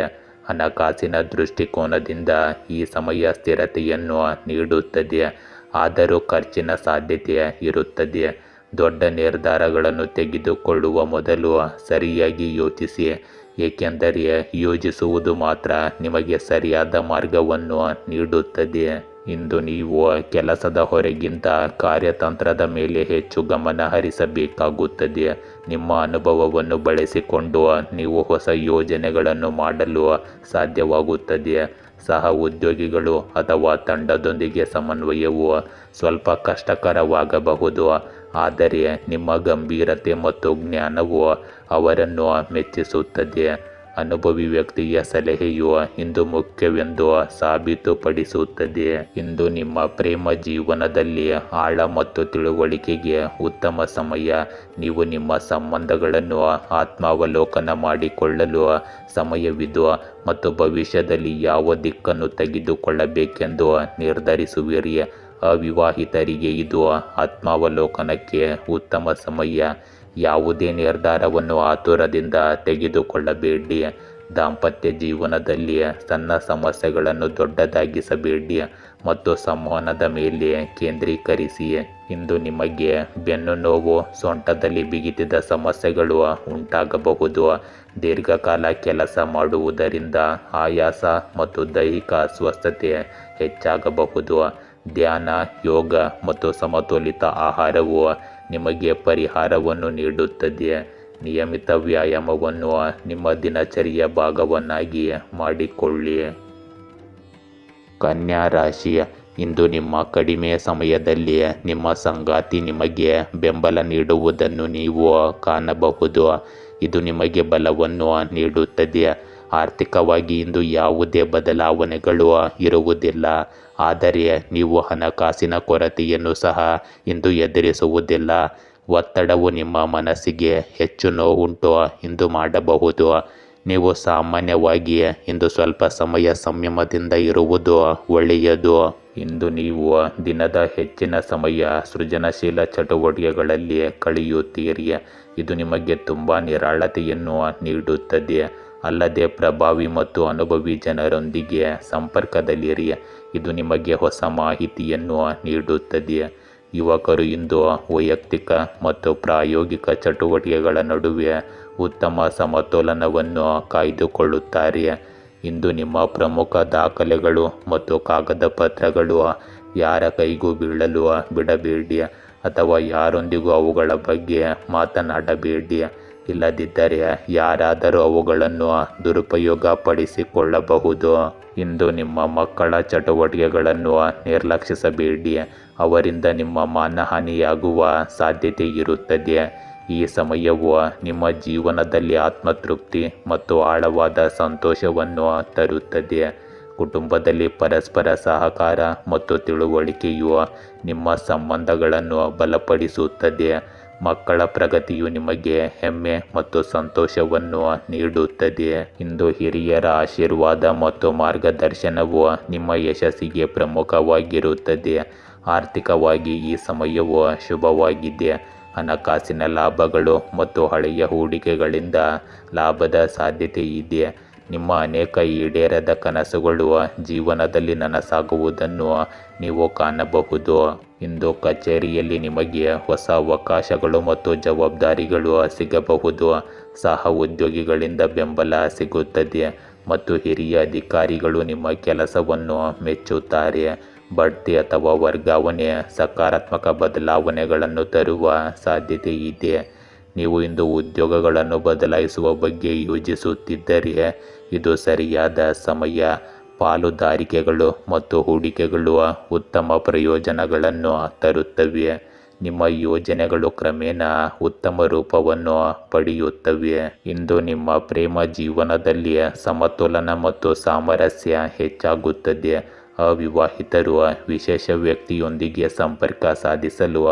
ಹಣಕಾಸಿನ ದೃಷ್ಟಿಕೋನದಿಂದ ಈ ಸಮಯ ಸ್ಥಿರತೆಯನ್ನು ನೀಡುತ್ತದೆ, ಆದರೂ ಖರ್ಚಿನ ಸಾಧ್ಯತೆ ಇರುತ್ತದೆ. ದೊಡ್ಡ ನಿರ್ಧಾರಗಳನ್ನು ತೆಗೆದುಕೊಳ್ಳುವ ಮೊದಲು ಸರಿಯಾಗಿ ಯೋಚಿಸಿ, ಏಕೆಂದರೆ ಯೋಚಿಸುವುದು ಮಾತ್ರ ನಿಮಗೆ ಸರಿಯಾದ ಮಾರ್ಗವನ್ನು ನೀಡುತ್ತದೆ. ಇಂದು ನೀವು ಕೆಲಸದ ಹೊರಗಿಂತ ಕಾರ್ಯತಂತ್ರದ ಮೇಲೆ ಹೆಚ್ಚು ಗಮನ ಹರಿಸಬೇಕಾಗುತ್ತದೆ. ನಿಮ್ಮ ಅನುಭವವನ್ನು ಬಳಸಿಕೊಂಡು ನೀವು ಹೊಸ ಯೋಜನೆಗಳನ್ನು ಮಾಡಲು ಸಾಧ್ಯವಾಗುತ್ತದೆ. ಸಹ ಉದ್ಯೋಗಿಗಳು ಅಥವಾ ತಂಡದೊಂದಿಗೆ ಸಮನ್ವಯವು ಸ್ವಲ್ಪ ಕಷ್ಟಕರವಾಗಬಹುದು, ಆದರೆ ನಿಮ್ಮ ಗಂಭೀರತೆ ಮತ್ತು ಜ್ಞಾನವು ಅವರನ್ನು ಮೆಚ್ಚಿಸುತ್ತದೆ. ಅನುಭವಿ ವ್ಯಕ್ತಿಯ ಸಲಹೆಯು ಇಂದು ಮುಖ್ಯವೆಂದು ಸಾಬೀತುಪಡಿಸುತ್ತದೆ. ಇಂದು ನಿಮ್ಮ ಪ್ರೇಮ ಜೀವನದಲ್ಲಿ ಆಳ ಮತ್ತು ತಿಳುವಳಿಕೆಗೆ ಉತ್ತಮ ಸಮಯ. ನೀವು ನಿಮ್ಮ ಸಂಬಂಧಗಳನ್ನು ಆತ್ಮಾವಲೋಕನ ಮಾಡಿಕೊಳ್ಳಲು ಸಮಯವಿದು ಮತ್ತು ಭವಿಷ್ಯದಲ್ಲಿ ಯಾವ ದಿಕ್ಕನ್ನು ತೆಗೆದುಕೊಳ್ಳಬೇಕೆಂದು ನಿರ್ಧರಿಸುವಿರಿ. ಅವಿವಾಹಿತರಿಗೆ ಇದು ಆತ್ಮಾವಲೋಕನಕ್ಕೆ ಉತ್ತಮ ಸಮಯ. ಯಾವುದೇ ನಿರ್ಧಾರವನ್ನು ಆತುರದಿಂದ ತೆಗೆದುಕೊಳ್ಳಬೇಡಿ. ದಾಂಪತ್ಯ ಜೀವನದಲ್ಲಿ ಸಣ್ಣ ಸಮಸ್ಯೆಗಳನ್ನು ದೊಡ್ಡದಾಗಿಸಬೇಡಿ ಮತ್ತು ಸಂವಹನದ ಮೇಲೆ ಕೇಂದ್ರೀಕರಿಸಿ. ಇಂದು ನಿಮಗೆ ಬೆನ್ನು ನೋವು, ಸೊಂಟದಲ್ಲಿ ಬಿಗಿತದ ಸಮಸ್ಯೆಗಳು ಉಂಟಾಗಬಹುದು. ದೀರ್ಘಕಾಲ ಕೆಲಸ ಮಾಡುವುದರಿಂದ ಆಯಾಸ ಮತ್ತು ದೈಹಿಕ ಅಸ್ವಸ್ಥತೆ ಹೆಚ್ಚಾಗಬಹುದು. ಧ್ಯಾನ, ಯೋಗ ಮತ್ತು ಸಮತೋಲಿತ ಆಹಾರವು ನಿಮಗೆ ಪರಿಹಾರವನ್ನು ನೀಡುತ್ತದೆ. ನಿಯಮಿತ ವ್ಯಾಯಾಮವನ್ನು ನಿಮ್ಮ ದಿನಚರಿಯ ಭಾಗವನ್ನಾಗಿ ಮಾಡಿಕೊಳ್ಳಿ. ಕನ್ಯಾ ರಾಶಿ, ಇಂದು ನಿಮ್ಮ ಕಡಿಮೆ ಸಮಯದಲ್ಲಿ ನಿಮ್ಮ ಸಂಗಾತಿ ನಿಮಗೆ ಬೆಂಬಲ ನೀಡುವುದನ್ನು ನೀವು ಕಾಣಬಹುದು. ಇದು ನಿಮಗೆ ಬಲವನ್ನು ನೀಡುತ್ತದೆ. ಆರ್ಥಿಕವಾಗಿ ಇಂದು ಯಾವುದೇ ಬದಲಾವಣೆಗಳು ಇರುವುದಿಲ್ಲ, ಆದರೆ ನೀವು ಹಣಕಾಸಿನ ಕೊರತೆಯನ್ನು ಸಹ ಇಂದು ಎದುರಿಸುವುದಿಲ್ಲ. ಒತ್ತಡವು ನಿಮ್ಮ ಮನಸ್ಸಿಗೆ ಹೆಚ್ಚು ನೋವುಂಟು ಇಂದು ಮಾಡಬಹುದು. ನೀವು ಸಾಮಾನ್ಯವಾಗಿ ಇಂದು ಸ್ವಲ್ಪ ಸಮಯ ಸಂಯಮದಿಂದ ಇರುವುದು ಒಳ್ಳೆಯದು. ಇಂದು ನೀವು ದಿನದ ಹೆಚ್ಚಿನ ಸಮಯ ಸೃಜನಶೀಲ ಚಟುವಟಿಕೆಗಳಲ್ಲಿ ಕಳೆಯುತ್ತೀರಿ. ಇದು ನಿಮಗೆ ತುಂಬ ನಿರಾಳತೆಯನ್ನು ನೀಡುತ್ತದೆ. ಅಲ್ಲದೆ ಪ್ರಭಾವಿ ಮತ್ತು ಅನುಭವಿ ಜನರೊಂದಿಗೆ ಸಂಪರ್ಕದಲ್ಲಿರಿ. ಇದು ನಿಮಗೆ ಹೊಸ ಮಾಹಿತಿಯನ್ನು ನೀಡುತ್ತದೆ. ಯುವಕರು ಇಂದು ವೈಯಕ್ತಿಕ ಮತ್ತು ಪ್ರಾಯೋಗಿಕ ಚಟುವಟಿಕೆಗಳ ನಡುವೆ ಉತ್ತಮ ಸಮತೋಲನವನ್ನು ಕಾಯ್ದುಕೊಳ್ಳುತ್ತಾರೆ. ಇಂದು ನಿಮ್ಮ ಪ್ರಮುಖ ದಾಖಲೆಗಳು ಮತ್ತು ಕಾಗದ ಪತ್ರಗಳು ಯಾರ ಕೈಗೂ ಬೀಳಲು ಬಿಡಬೇಡಿ ಅಥವಾ ಯಾರೊಂದಿಗೂ ಅವುಗಳ ಬಗ್ಗೆ ಮಾತನಾಡಬೇಡಿ. ಇಲ್ಲದಿದ್ದರೆ ಯಾರಾದರೂ ಅವುಗಳನ್ನು ದುರುಪಯೋಗಪಡಿಸಿಕೊಳ್ಳಬಹುದು. ಇಂದು ನಿಮ್ಮ ಮಕ್ಕಳ ಚಟುವಟಿಕೆಗಳನ್ನು ನಿರ್ಲಕ್ಷಿಸಬೇಡಿ. ಅವರಿಂದ ನಿಮ್ಮ ಮಾನಹಾನಿಯಾಗುವ ಸಾಧ್ಯತೆ ಇರುತ್ತದೆ. ಈ ಸಮಯವು ನಿಮ್ಮ ಜೀವನದಲ್ಲಿ ಆತ್ಮತೃಪ್ತಿ ಮತ್ತು ಆಳವಾದ ಸಂತೋಷವನ್ನು ತರುತ್ತದೆ. ಕುಟುಂಬದಲ್ಲಿ ಪರಸ್ಪರ ಸಹಕಾರ ಮತ್ತು ತಿಳುವಳಿಕೆಯು ನಿಮ್ಮ ಸಂಬಂಧಗಳನ್ನು ಬಲಪಡಿಸುತ್ತದೆ. ಮಕ್ಕಳ ಪ್ರಗತಿಯು ನಿಮಗೆ ಹೆಮ್ಮೆ ಮತ್ತು ಸಂತೋಷವನ್ನು ನೀಡುತ್ತದೆ. ಇಂದು ಹಿರಿಯರ ಆಶೀರ್ವಾದ ಮತ್ತು ಮಾರ್ಗದರ್ಶನವು ನಿಮ್ಮ ಯಶಸ್ಸಿಗೆ ಪ್ರಮುಖವಾಗಿರುತ್ತದೆ. ಆರ್ಥಿಕವಾಗಿ ಈ ಸಮಯವು ಶುಭವಾಗಿದೆ, ಹಣಕಾಸಿನ ಲಾಭಗಳು ಮತ್ತು ಹಳೆಯ ಹೂಡಿಕೆಗಳಿಂದ ಲಾಭದ ಸಾಧ್ಯತೆ ಇದೆ. ನಿಮ್ಮ ಅನೇಕ ಈಡೇರದ ಕನಸುಗಳು ಜೀವನದಲ್ಲಿ ನನಸಾಗುವುದನ್ನು ನೀವು ಕಾಣಬಹುದು. ಇಂದು ಕಚೇರಿಯಲ್ಲಿ ನಿಮಗೆ ಹೊಸ ಅವಕಾಶಗಳು ಮತ್ತು ಜವಾಬ್ದಾರಿಗಳು ಸಿಗಬಹುದು. ಸಹ ಉದ್ಯೋಗಿಗಳಿಂದ ಬೆಂಬಲ ಸಿಗುತ್ತದೆ ಮತ್ತು ಹಿರಿಯ ಅಧಿಕಾರಿಗಳು ನಿಮ್ಮ ಕೆಲಸವನ್ನು ಮೆಚ್ಚುತ್ತಾರೆ. ಬಡ್ತಿ ಅಥವಾ ವರ್ಗಾವಣೆ ಸಕಾರಾತ್ಮಕ ಬದಲಾವಣೆಗಳನ್ನು ತರುವ ಸಾಧ್ಯತೆ ಇದೆ. ನೀವು ಇಂದು ಉದ್ಯೋಗಗಳನ್ನು ಬದಲಾಯಿಸುವ ಬಗ್ಗೆ ಯೋಚಿಸುತ್ತಿದ್ದರೆ ಇದು ಸರಿಯಾದ ಸಮಯ. ಪಾಲುದಾರಿಕೆಗಳು ಮತ್ತು ಹೂಡಿಕೆಗಳು ಉತ್ತಮ ಪ್ರಯೋಜನಗಳನ್ನು ತರುತ್ತವೆ. ನಿಮ್ಮ ಯೋಜನೆಗಳು ಕ್ರಮೇಣ ಉತ್ತಮ ರೂಪವನ್ನು ಪಡೆಯುತ್ತವೆ. ಇಂದು ನಿಮ್ಮ ಪ್ರೇಮ ಜೀವನದಲ್ಲಿ ಸಮತೋಲನ ಮತ್ತು ಸಾಮರಸ್ಯ ಹೆಚ್ಚಾಗುತ್ತದೆ. ಅವಿವಾಹಿತರು ವಿಶೇಷ ವ್ಯಕ್ತಿಯೊಂದಿಗೆ ಸಂಪರ್ಕ ಸಾಧಿಸಲು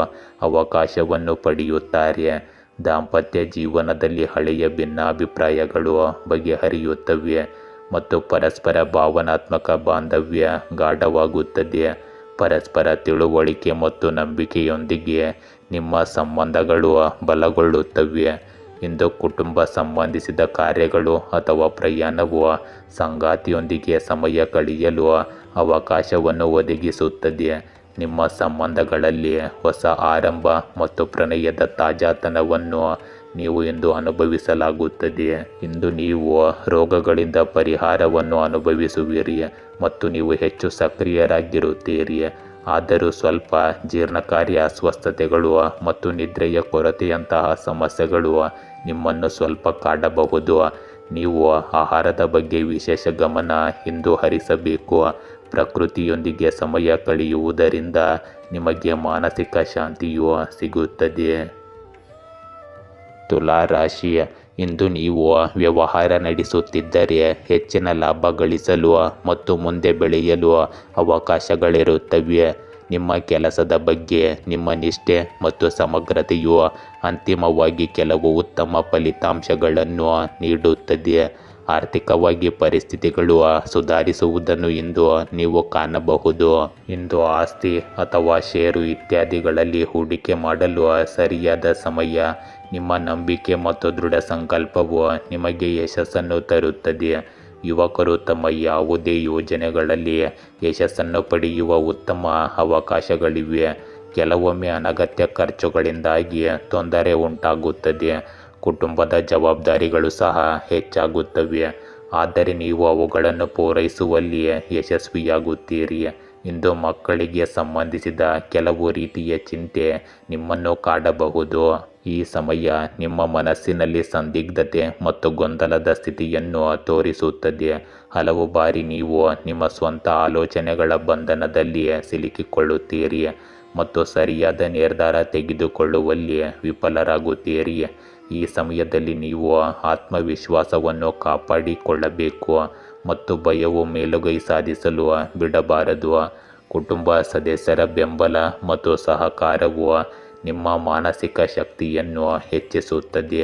ಅವಕಾಶವನ್ನು ಪಡೆಯುತ್ತಾರೆ. ದಾಂಪತ್ಯ ಜೀವನದಲ್ಲಿ ಹಳೆಯ ಭಿನ್ನಾಭಿಪ್ರಾಯಗಳು ಬಗೆಹರಿಯುತ್ತವೆ ಮತ್ತು ಪರಸ್ಪರ ಭಾವನಾತ್ಮಕ ಬಾಂಧವ್ಯ ಗಾಢವಾಗುತ್ತದೆ. ಪರಸ್ಪರ ತಿಳುವಳಿಕೆ ಮತ್ತು ನಂಬಿಕೆಯೊಂದಿಗೆ ನಿಮ್ಮ ಸಂಬಂಧಗಳು ಬಲಗೊಳ್ಳುತ್ತವೆ. ಇಂದು ಕುಟುಂಬ ಸಂಬಂಧಿಸಿದ ಕಾರ್ಯಗಳು ಅಥವಾ ಪ್ರಯಾಣವು ಸಂಗಾತಿಯೊಂದಿಗೆ ಸಮಯ ಕಳೆಯಲು ಅವಕಾಶವನ್ನು ಒದಗಿಸುತ್ತದೆ. ನಿಮ್ಮ ಸಂಬಂಧಗಳಲ್ಲಿ ಹೊಸ ಆರಂಭ ಮತ್ತು ಪ್ರಣಯದ ತಾಜಾತನವನ್ನು ನೀವು ಇಂದು ಅನುಭವಿಸಲಾಗುತ್ತದೆ. ಇಂದು ನೀವು ರೋಗಗಳಿಂದ ಪರಿಹಾರವನ್ನು ಅನುಭವಿಸುವಿರಿ ಮತ್ತು ನೀವು ಹೆಚ್ಚು ಸಕ್ರಿಯರಾಗಿರುತ್ತೀರಿ. ಆದರೂ ಸ್ವಲ್ಪ ಜೀರ್ಣಕಾರಿ ಅಸ್ವಸ್ಥತೆಗಳು ಮತ್ತು ನಿದ್ರೆಯ ಕೊರತೆಯಂತಹ ಸಮಸ್ಯೆಗಳು ನಿಮ್ಮನ್ನು ಸ್ವಲ್ಪ ಕಾಡಬಹುದು. ನೀವು ಆಹಾರದ ಬಗ್ಗೆ ವಿಶೇಷ ಗಮನ ಇಂದು ಹರಿಸಬೇಕು. ಪ್ರಕೃತಿಯೊಂದಿಗೆ ಸಮಯ ಕಳೆಯುವುದರಿಂದ ನಿಮಗೆ ಮಾನಸಿಕ ಶಾಂತಿಯು ಸಿಗುತ್ತದೆ. ತುಲಾ ರಾಶಿ, ಇಂದು ನೀವು ವ್ಯವಹಾರ ನಡೆಸುತ್ತಿದ್ದರೆ ಹೆಚ್ಚಿನ ಲಾಭ ಗಳಿಸಲು ಮತ್ತು ಮುಂದೆ ಬೆಳೆಯಲು ಅವಕಾಶಗಳಿರುತ್ತವೆ. ನಿಮ್ಮ ಕೆಲಸದ ಬಗ್ಗೆ ನಿಮ್ಮ ನಿಷ್ಠೆ ಮತ್ತು ಸಮಗ್ರತೆಯು ಅಂತಿಮವಾಗಿ ಕೆಲವು ಉತ್ತಮ ಫಲಿತಾಂಶಗಳನ್ನು ನೀಡುತ್ತದೆ. ಆರ್ಥಿಕವಾಗಿ ಪರಿಸ್ಥಿತಿಗಳು ಸುಧಾರಿಸುವುದನ್ನು ಇಂದು ನೀವು ಕಾಣಬಹುದು. ಇಂದು ಆಸ್ತಿ ಅಥವಾ ಷೇರು ಇತ್ಯಾದಿಗಳಲ್ಲಿ ಹೂಡಿಕೆ ಮಾಡಲು ಸರಿಯಾದ ಸಮಯ. ನಿಮ್ಮ ನಂಬಿಕೆ ಮತ್ತು ದೃಢ ಸಂಕಲ್ಪವು ನಿಮಗೆ ಯಶಸ್ಸನ್ನು ತರುತ್ತದೆ. ಯುವಕರು ತಮ್ಮ ಯಾವುದೇ ಯೋಜನೆಗಳಲ್ಲಿ ಯಶಸ್ಸನ್ನು ಪಡೆಯುವ ಉತ್ತಮ ಅವಕಾಶಗಳಿವೆ. ಕೆಲವೊಮ್ಮೆ ಅನಗತ್ಯ ಖರ್ಚುಗಳಿಂದಾಗಿ ತೊಂದರೆ ಉಂಟಾಗುತ್ತದೆ. ಕುಟುಂಬದ ಜವಾಬ್ದಾರಿಗಳು ಸಹ ಹೆಚ್ಚಾಗುತ್ತವೆ, ಆದರೆ ನೀವು ಅವುಗಳನ್ನು ಪೂರೈಸುವಲ್ಲಿ ಯಶಸ್ವಿಯಾಗುತ್ತೀರಿ. ಇಂದು ಮಕ್ಕಳಿಗೆ ಸಂಬಂಧಿಸಿದ ಕೆಲವು ರೀತಿಯ ಚಿಂತೆ ನಿಮ್ಮನ್ನು ಕಾಡಬಹುದು. ಈ ಸಮಯ ನಿಮ್ಮ ಮನಸ್ಸಿನಲ್ಲಿ ಸಂದಿಗ್ಧತೆ ಮತ್ತು ಗೊಂದಲದ ಸ್ಥಿತಿಯನ್ನು ತೋರಿಸುತ್ತದೆ. ಹಲವು ಬಾರಿ ನೀವು ನಿಮ್ಮ ಸ್ವಂತ ಆಲೋಚನೆಗಳ ಬಂಧನದಲ್ಲಿ ಸಿಲುಕಿಕೊಳ್ಳುತ್ತೀರಿ ಮತ್ತು ಸರಿಯಾದ ನಿರ್ಧಾರ ತೆಗೆದುಕೊಳ್ಳುವಲ್ಲಿ ವಿಫಲರಾಗುತ್ತೀರಿ. ಈ ಸಮಯದಲ್ಲಿ ನೀವು ಆತ್ಮವಿಶ್ವಾಸವನ್ನು ಕಾಪಾಡಿಕೊಳ್ಳಬೇಕು ಮತ್ತು ಭಯವು ಮೇಲುಗೈ ಸಾಧಿಸಲು ಬಿಡಬಾರದು. ಕುಟುಂಬ ಸದಸ್ಯರ ಬೆಂಬಲ ಮತ್ತು ಸಹಕಾರವು ನಿಮ್ಮ ಮಾನಸಿಕ ಶಕ್ತಿಯನ್ನು ಹೆಚ್ಚಿಸುತ್ತದೆ.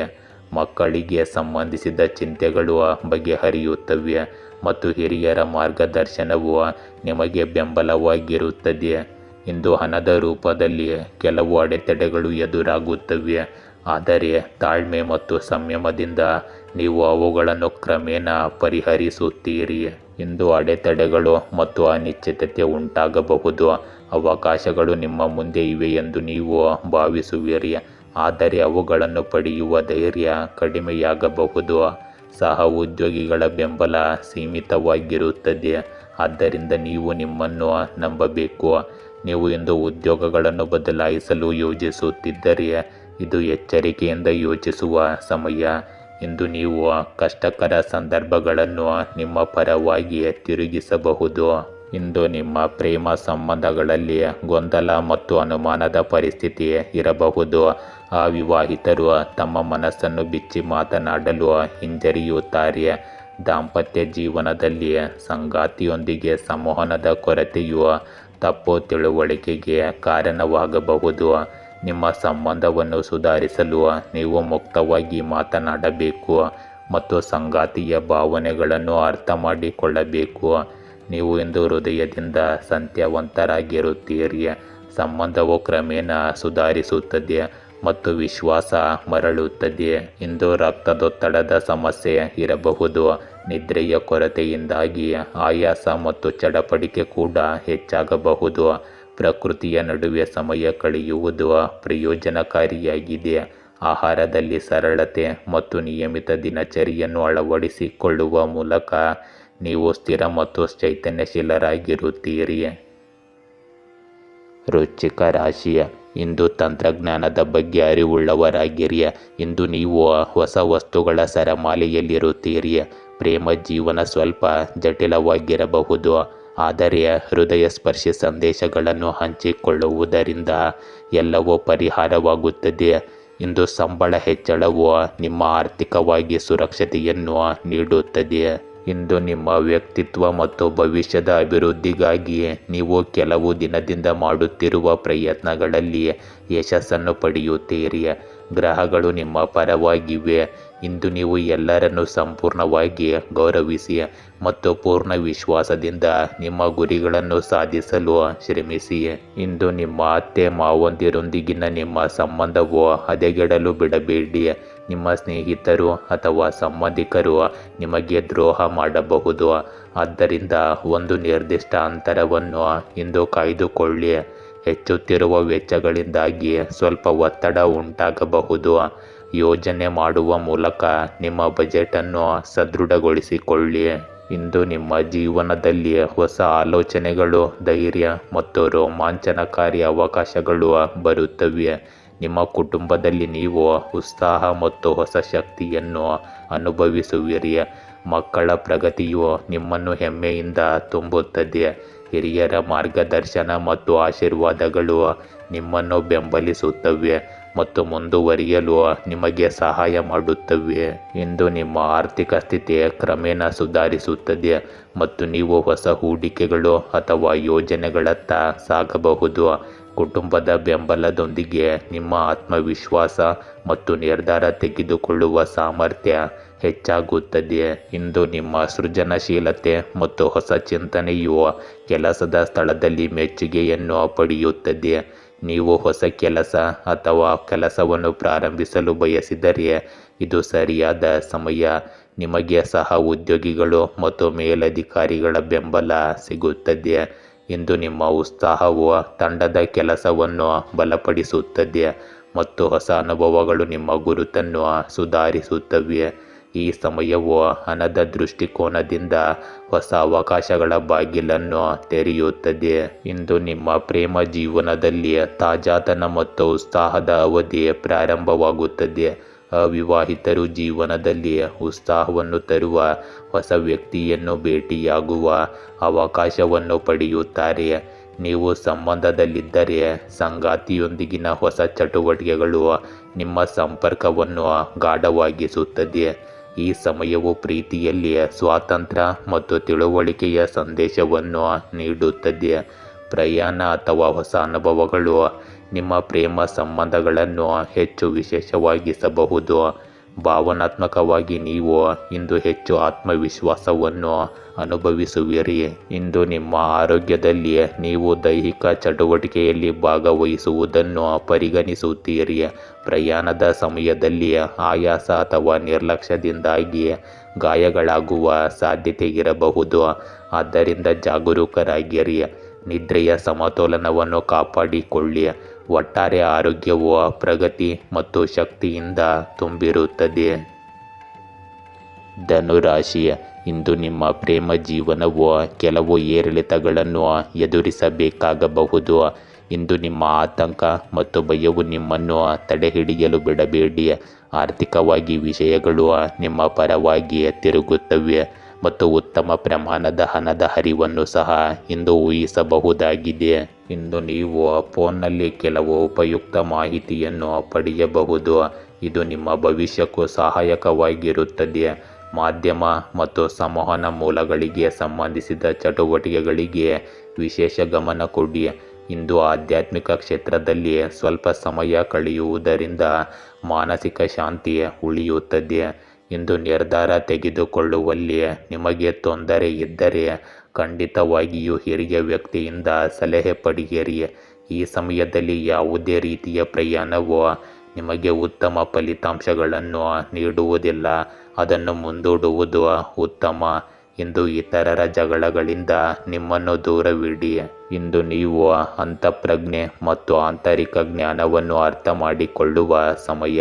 ಮಕ್ಕಳಿಗೆ ಸಂಬಂಧಿಸಿದ ಚಿಂತೆಗಳು ಬಗೆಹರಿಯುತ್ತವೆ ಮತ್ತು ಹಿರಿಯರ ಮಾರ್ಗದರ್ಶನವು ನಿಮಗೆ ಬೆಂಬಲವಾಗಿರುತ್ತದೆ. ಇಂದು ಹಣದ ರೂಪದಲ್ಲಿ ಕೆಲವು ಅಡೆತಡೆಗಳು ಎದುರಾಗುತ್ತವೆ, ಆದರೆ ತಾಳ್ಮೆ ಮತ್ತು ಸಂಯಮದಿಂದ ನೀವು ಅವುಗಳನ್ನು ಕ್ರಮೇಣ ಪರಿಹರಿಸುತ್ತೀರಿ. ಇಂದು ಅಡೆತಡೆಗಳು ಮತ್ತು ಅನಿಶ್ಚಿತತೆ ಉಂಟಾಗಬಹುದು. ಅವಕಾಶಗಳು ನಿಮ್ಮ ಮುಂದೆ ಇವೆ ಎಂದು ನೀವು ಭಾವಿಸುವಿರಿ, ಆದರೆ ಅವುಗಳನ್ನು ಪಡೆಯುವ ಧೈರ್ಯ ಕಡಿಮೆಯಾಗಬಹುದು. ಸಹ ಉದ್ಯೋಗಿಗಳ ಬೆಂಬಲ ಸೀಮಿತವಾಗಿರುತ್ತದೆ, ಆದ್ದರಿಂದ ನೀವು ನಿಮ್ಮನ್ನು ನಂಬಬೇಕು. ನೀವು ಇಂದು ಉದ್ಯೋಗಗಳನ್ನು ಬದಲಾಯಿಸಲು ಯೋಜಿಸುತ್ತಿದ್ದರೆ ಇದು ಎಚ್ಚರಿಕೆಯಿಂದ ಯೋಚಿಸುವ ಸಮಯ. ಇಂದು ನೀವು ಕಷ್ಟಕರ ಸಂದರ್ಭಗಳನ್ನು ನಿಮ್ಮ ಪರವಾಗಿ ತಿರುಗಿಸಬಹುದು. ಇಂದು ನಿಮ್ಮ ಪ್ರೇಮ ಸಂಬಂಧಗಳಲ್ಲಿ ಗೊಂದಲ ಮತ್ತು ಅನುಮಾನದ ಪರಿಸ್ಥಿತಿ ಇರಬಹುದು. ಅವಿವಾಹಿತರು ತಮ್ಮ ಮನಸ್ಸನ್ನು ಬಿಚ್ಚಿ ಮಾತನಾಡಲು ಹಿಂಜರಿಯುತ್ತಾರೆ. ದಾಂಪತ್ಯ ಜೀವನದಲ್ಲಿ ಸಂಗಾತಿಯೊಂದಿಗೆ ಸಂವಹನದ ಕೊರತೆಯು ತಪ್ಪು ತಿಳುವಳಿಕೆಗೆ ಕಾರಣವಾಗಬಹುದು. ನಿಮ್ಮ ಸಂಬಂಧವನ್ನು ಸುಧಾರಿಸಲು ನೀವು ಮುಕ್ತವಾಗಿ ಮಾತನಾಡಬೇಕು ಮತ್ತು ಸಂಗಾತಿಯ ಭಾವನೆಗಳನ್ನು ಅರ್ಥ ಮಾಡಿಕೊಳ್ಳಬೇಕು. ನೀವು ಇಂದು ಹೃದಯದಿಂದ ಸತ್ಯವಂತರಾಗಿರುತ್ತೀರಿ. ಸಂಬಂಧವು ಕ್ರಮೇಣ ಸುಧಾರಿಸುತ್ತದೆ ಮತ್ತು ವಿಶ್ವಾಸ ಮರಳುತ್ತದೆ. ಇಂದು ರಕ್ತದೊತ್ತಡದ ಸಮಸ್ಯೆ ಇರಬಹುದು. ನಿದ್ರೆಯ ಕೊರತೆಯಿಂದಾಗಿ ಆಯಾಸ ಮತ್ತು ಚಡಪಡಿಕೆ ಕೂಡ ಹೆಚ್ಚಾಗಬಹುದು. ಪ್ರಕೃತಿಯ ನಡುವೆ ಸಮಯ ಕಳೆಯುವುದು ಪ್ರಯೋಜನಕಾರಿಯಾಗಿದೆ. ಆಹಾರದಲ್ಲಿ ಸರಳತೆ ಮತ್ತು ನಿಯಮಿತ ದಿನಚರಿಯನ್ನು ಅಳವಡಿಸಿಕೊಳ್ಳುವ ಮೂಲಕ ನೀವು ಸ್ಥಿರ ಮತ್ತು ಚೈತನ್ಯಶೀಲರಾಗಿರುತ್ತೀರಿ. ವೃಶ್ಚಿಕ ರಾಶಿಯ ಇಂದು ತಂತ್ರಜ್ಞಾನದ ಬಗ್ಗೆ ಅರಿವುಳ್ಳವರಾಗಿರಿ. ಇಂದು ನೀವು ಹೊಸ ವಸ್ತುಗಳ ಸರಮಾಲೆಯಲ್ಲಿರುತ್ತೀರಿ. ಪ್ರೇಮ ಜೀವನ ಸ್ವಲ್ಪ ಜಟಿಲವಾಗಿರಬಹುದು, ಆದರೆ ಹೃದಯ ಸ್ಪರ್ಶಿ ಸಂದೇಶಗಳನ್ನು ಹಂಚಿಕೊಳ್ಳುವುದರಿಂದ ಎಲ್ಲವೂ ಪರಿಹಾರವಾಗುತ್ತದೆ. ಇಂದು ಸಂಬಳ ಹೆಚ್ಚಳವು ನಿಮ್ಮ ಆರ್ಥಿಕವಾಗಿ ಸುರಕ್ಷತೆಯನ್ನು ನೀಡುತ್ತದೆ. ಇಂದು ನಿಮ್ಮ ವ್ಯಕ್ತಿತ್ವ ಮತ್ತು ಭವಿಷ್ಯದ ಅಭಿವೃದ್ಧಿಗಾಗಿ ನೀವು ಕೆಲವು ದಿನದಿಂದ ಮಾಡುತ್ತಿರುವ ಪ್ರಯತ್ನಗಳಲ್ಲಿ ಯಶಸ್ಸನ್ನು ಪಡೆಯುತ್ತೀರಿ. ಗ್ರಹಗಳು ನಿಮ್ಮ ಪರವಾಗಿವೆ. ಇಂದು ನೀವು ಎಲ್ಲರನ್ನೂ ಸಂಪೂರ್ಣವಾಗಿ ಗೌರವಿಸಿ ಮತ್ತು ಪೂರ್ಣ ವಿಶ್ವಾಸದಿಂದ ನಿಮ್ಮ ಗುರಿಗಳನ್ನು ಸಾಧಿಸಲು ಶ್ರಮಿಸಿ. ಇಂದು ನಿಮ್ಮ ಅತ್ತೆ ಮಾವಂದಿರೊಂದಿಗಿನ ನಿಮ್ಮ ಸಂಬಂಧವು ಹದಗೆಡಲು ಬಿಡಬೇಡಿ. ನಿಮ್ಮ ಸ್ನೇಹಿತರು ಅಥವಾ ಸಂಬಂಧಿಕರು ನಿಮಗೆ ದ್ರೋಹ ಮಾಡಬಹುದು. ಆದ್ದರಿಂದ ಒಂದು ನಿರ್ದಿಷ್ಟ ಅಂತರವನ್ನು ಇಂದು ಕಾಯ್ದುಕೊಳ್ಳಿ. ಹೆಚ್ಚುತ್ತಿರುವ ವೆಚ್ಚಗಳಿಂದಾಗಿ ಸ್ವಲ್ಪ ಒತ್ತಡ ಉಂಟಾಗಬಹುದು. ಯೋಜನೆ ಮಾಡುವ ಮೂಲಕ ನಿಮ್ಮ ಬಜೆಟನ್ನು ಸದೃಢಗೊಳಿಸಿಕೊಳ್ಳಿ. ಇಂದು ನಿಮ್ಮ ಜೀವನದಲ್ಲಿ ಹೊಸ ಆಲೋಚನೆಗಳು, ಧೈರ್ಯ ಮತ್ತು ರೋಮಾಂಚನಕಾರಿ ಅವಕಾಶಗಳು ಬರುತ್ತವೆ. ನಿಮ್ಮ ಕುಟುಂಬದಲ್ಲಿ ನೀವು ಉತ್ಸಾಹ ಮತ್ತು ಹೊಸ ಶಕ್ತಿಯನ್ನು ಅನುಭವಿಸುವಿರಿ. ಮಕ್ಕಳ ಪ್ರಗತಿಯು ನಿಮ್ಮನ್ನು ಹೆಮ್ಮೆಯಿಂದ ತುಂಬುತ್ತದೆ. ಹಿರಿಯರ ಮಾರ್ಗದರ್ಶನ ಮತ್ತು ಆಶೀರ್ವಾದಗಳು ನಿಮ್ಮನ್ನು ಬೆಂಬಲಿಸುತ್ತವೆ ಮತ್ತು ಮುಂದುವರಿಯಲು ನಿಮಗೆ ಸಹಾಯ ಮಾಡುತ್ತವೆ. ಇಂದು ನಿಮ್ಮ ಆರ್ಥಿಕ ಸ್ಥಿತಿ ಕ್ರಮೇಣ ಸುಧಾರಿಸುತ್ತದೆ ಮತ್ತು ನೀವು ಹೊಸ ಹೂಡಿಕೆಗಳು ಅಥವಾ ಯೋಜನೆಗಳತ್ತ ಸಾಗಬಹುದು. ಕುಟುಂಬದ ಬೆಂಬಲದೊಂದಿಗೆ ನಿಮ್ಮ ಆತ್ಮವಿಶ್ವಾಸ ಮತ್ತು ನಿರ್ಧಾರ ತೆಗೆದುಕೊಳ್ಳುವ ಸಾಮರ್ಥ್ಯ ಹೆಚ್ಚಾಗುತ್ತದೆ. ಇಂದು ನಿಮ್ಮ ಸೃಜನಶೀಲತೆ ಮತ್ತು ಹೊಸ ಚಿಂತನೆಯು ಕೆಲಸದ ಸ್ಥಳದಲ್ಲಿ ಮೆಚ್ಚುಗೆಯನ್ನು ಪಡೆಯುತ್ತದೆ. ನೀವು ಹೊಸ ಕೆಲಸ ಅಥವಾ ಕೆಲಸವನ್ನು ಪ್ರಾರಂಭಿಸಲು ಬಯಸಿದರೆ ಇದು ಸರಿಯಾದ ಸಮಯ. ನಿಮಗೆ ಸಹ ಉದ್ಯೋಗಿಗಳು ಮತ್ತು ಮೇಲಧಿಕಾರಿಗಳ ಬೆಂಬಲ ಸಿಗುತ್ತದೆ. ಇಂದು ನಿಮ್ಮ ಉತ್ಸಾಹವು ತಂಡದ ಕೆಲಸವನ್ನು ಬಲಪಡಿಸುತ್ತದೆ ಮತ್ತು ಹೊಸ ಅನುಭವಗಳು ನಿಮ್ಮ ಗುರುತನ್ನು ಸುಧಾರಿಸುತ್ತವೆ. ಈ ಸಮಯವು ಹಣದ ದೃಷ್ಟಿಕೋನದಿಂದ ಹೊಸ ಅವಕಾಶಗಳ ಬಾಗಿಲನ್ನು ತೆರೆಯುತ್ತದೆ. ಇಂದು ನಿಮ್ಮ ಪ್ರೇಮ ಜೀವನದಲ್ಲಿ ತಾಜಾತನ ಮತ್ತು ಉತ್ಸಾಹದ ಅವಧಿ ಪ್ರಾರಂಭವಾಗುತ್ತದೆ. ಅವಿವಾಹಿತರು ಜೀವನದಲ್ಲಿ ಉತ್ಸಾಹವನ್ನು ತರುವ ಹೊಸ ವ್ಯಕ್ತಿಯನ್ನು ಭೇಟಿಯಾಗುವ ಅವಕಾಶವನ್ನು ಪಡೆಯುತ್ತಾರೆ. ನೀವು ಸಂಬಂಧದಲ್ಲಿದ್ದರೆ ಸಂಗಾತಿಯೊಂದಿಗಿನ ಹೊಸ ಚಟುವಟಿಕೆಗಳು ನಿಮ್ಮ ಸಂಪರ್ಕವನ್ನು ಗಾಢವಾಗಿಸುತ್ತದೆ. ಈ ಸಮಯವು ಪ್ರೀತಿಯಲ್ಲಿ ಸ್ವಾತಂತ್ರ್ಯ ಮತ್ತು ತಿಳುವಳಿಕೆಯ ಸಂದೇಶವನ್ನು ನೀಡುತ್ತದೆ. ಪ್ರಯಾಣ ಅಥವಾ ಹೊಸ ಅನುಭವಗಳು ನಿಮ್ಮ ಪ್ರೇಮ ಸಂಬಂಧಗಳನ್ನು ಹೆಚ್ಚು ವಿಶೇಷವಾಗಿಸಬಹುದು. ಭಾವನಾತ್ಮಕವಾಗಿ ನೀವು ಇಂದು ಹೆಚ್ಚು ಆತ್ಮವಿಶ್ವಾಸವನ್ನು ಅನುಭವಿಸುವಿರಿ. ಇಂದು ನಿಮ್ಮ ಆರೋಗ್ಯದಲ್ಲಿ ನೀವು ದೈಹಿಕ ಚಟುವಟಿಕೆಯಲ್ಲಿ ಭಾಗವಹಿಸುವುದನ್ನು ಪರಿಗಣಿಸುತ್ತೀರಿ. ಪ್ರಯಾಣದ ಸಮಯದಲ್ಲಿ ಆಯಾಸ ಅಥವಾ ನಿರ್ಲಕ್ಷ್ಯದಿಂದಾಗಿ ಗಾಯಗಳಾಗುವ ಸಾಧ್ಯತೆ ಇರಬಹುದು. ಆದ್ದರಿಂದ ಜಾಗರೂಕರಾಗಿರಿ. ನಿದ್ರೆಯ ಸಮತೋಲನವನ್ನು ಕಾಪಾಡಿಕೊಳ್ಳಿ. ಒಟ್ಟಾರೆ ಆರೋಗ್ಯವು ಪ್ರಗತಿ ಮತ್ತು ಶಕ್ತಿಯಿಂದ ತುಂಬಿರುತ್ತದೆ. ಧನುರಾಶಿಯ ಇಂದು ನಿಮ್ಮ ಪ್ರೇಮ ಜೀವನವು ಕೆಲವು ಏರಿಳಿತಗಳನ್ನು ಎದುರಿಸಬೇಕಾಗಬಹುದು. ಇಂದು ನಿಮ್ಮ ಆತಂಕ ಮತ್ತು ಭಯವು ನಿಮ್ಮನ್ನು ತಡೆಹಿಡಿಯಲು ಬಿಡಬೇಡಿ. ಆರ್ಥಿಕವಾಗಿ ವಿಷಯಗಳು ನಿಮ್ಮ ಪರವಾಗಿ ತಿರುಗುತ್ತವೆ ಮತ್ತು ಉತ್ತಮ ಪ್ರಮಾಣದ ಹಣದ ಹರಿವನ್ನು ಸಹ ಇಂದು ಊಹಿಸಬಹುದಾಗಿದೆ. ಇಂದು ನೀವು ಫೋನ್ನಲ್ಲಿ ಕೆಲವು ಉಪಯುಕ್ತ ಮಾಹಿತಿಯನ್ನು ಪಡೆಯಬಹುದು. ಇದು ನಿಮ್ಮ ಭವಿಷ್ಯಕ್ಕೂ ಸಹಾಯಕವಾಗಿರುತ್ತದೆ. ಮಾಧ್ಯಮ ಮತ್ತು ಸಂವಹನ ಮೂಲಗಳಿಗೆ ಸಂಬಂಧಿಸಿದ ಚಟುವಟಿಕೆಗಳಿಗೆ ವಿಶೇಷ ಗಮನ ಕೊಡಿ. ಇಂದು ಆಧ್ಯಾತ್ಮಿಕ ಕ್ಷೇತ್ರದಲ್ಲಿ ಸ್ವಲ್ಪ ಸಮಯ ಕಳೆಯುವುದರಿಂದ ಮಾನಸಿಕ ಶಾಂತಿ ಉಳಿಯುತ್ತದೆ. ಇಂದು ನಿರ್ಧಾರ ತೆಗೆದುಕೊಳ್ಳುವಲ್ಲಿ ನಿಮಗೆ ತೊಂದರೆ ಇದ್ದರೆ ಖಂಡಿತವಾಗಿಯೂ ಹಿರಿಯ ವ್ಯಕ್ತಿಯಿಂದ ಸಲಹೆ ಪಡೆಯಿರಿ. ಈ ಸಮಯದಲ್ಲಿ ಯಾವುದೇ ರೀತಿಯ ಪ್ರಯಾಣವು ನಿಮಗೆ ಉತ್ತಮ ಫಲಿತಾಂಶಗಳನ್ನು ನೀಡುವುದಿಲ್ಲ. ಅದನ್ನು ಮುಂದೂಡುವುದು ಉತ್ತಮ. ಇಂದು ಇತರರ ಜಗಳಗಳಿಂದ ನಿಮ್ಮನ್ನು ದೂರವಿಡಿ. ಇಂದು ನೀವು ಅಂತಃಪ್ರಜ್ಞೆ ಮತ್ತು ಆಂತರಿಕ ಜ್ಞಾನವನ್ನು ಅರ್ಥ ಮಾಡಿಕೊಳ್ಳುವ ಸಮಯ.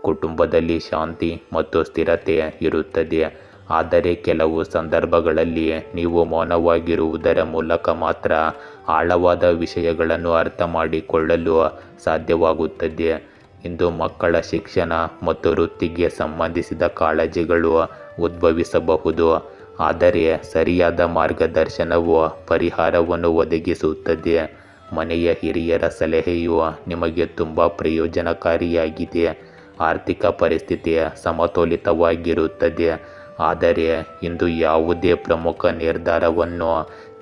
ಕುಟುಂಬದಲ್ಲಿ ಶಾಂತಿ ಮತ್ತು ಸ್ಥಿರತೆ ಇರುತ್ತದೆ. ಆದರೆ ಕೆಲವು ಸಂದರ್ಭಗಳಲ್ಲಿ ನೀವು ಮೌನವಾಗಿರುವುದರ ಮೂಲಕ ಮಾತ್ರ ಆಳವಾದ ವಿಷಯಗಳನ್ನು ಅರ್ಥ ಮಾಡಿಕೊಳ್ಳಲು ಸಾಧ್ಯವಾಗುತ್ತದೆ. ಇಂದು ಮಕ್ಕಳ ಶಿಕ್ಷಣ ಮತ್ತು ವೃತ್ತಿಗೆ ಸಂಬಂಧಿಸಿದ ಕಾಳಜಿಗಳು ಉದ್ಭವಿಸಬಹುದು. ಆದರೆ ಸರಿಯಾದ ಮಾರ್ಗದರ್ಶನವು ಪರಿಹಾರವನ್ನು ಒದಗಿಸುತ್ತದೆ. ಮನೆಯ ಹಿರಿಯರ ಸಲಹೆಯು ನಿಮಗೆ ತುಂಬ ಪ್ರಯೋಜನಕಾರಿಯಾಗಿದೆ. ಆರ್ಥಿಕ ಪರಿಸ್ಥಿತಿ ಸಮತೋಲಿತವಾಗಿರುತ್ತದೆ. ಆದರೆ ಇಂದು ಯಾವುದೇ ಪ್ರಮುಖ ನಿರ್ಧಾರವನ್ನು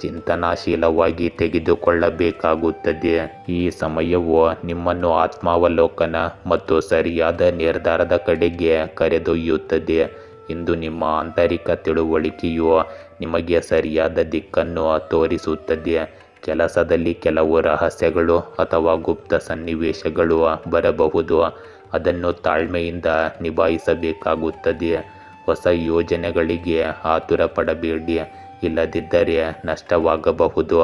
ಚಿಂತನಾಶೀಲವಾಗಿ ತೆಗೆದುಕೊಳ್ಳಬೇಕಾಗುತ್ತದೆ. ಈ ಸಮಯವು ನಿಮ್ಮನ್ನು ಆತ್ಮಾವಲೋಕನ ಮತ್ತು ಸರಿಯಾದ ನಿರ್ಧಾರದ ಕಡೆಗೆ ಕರೆದೊಯ್ಯುತ್ತದೆ. ಇಂದು ನಿಮ್ಮ ಆಂತರಿಕ ತಿಳುವಳಿಕೆಯು ನಿಮಗೆ ಸರಿಯಾದ ದಿಕ್ಕನ್ನು ತೋರಿಸುತ್ತದೆ. ಕೆಲಸದಲ್ಲಿ ಕೆಲವು ರಹಸ್ಯಗಳು ಅಥವಾ ಗುಪ್ತ ಸನ್ನಿವೇಶಗಳು ಬರಬಹುದು. ಅದನ್ನು ತಾಳ್ಮೆಯಿಂದ ನಿಭಾಯಿಸಬೇಕಾಗುತ್ತದೆ. ಹೊಸ ಯೋಜನೆಗಳಿಗೆ ಆತುರ ಪಡಬೇಡಿ, ಇಲ್ಲದಿದ್ದರೆ ನಷ್ಟವಾಗಬಹುದು.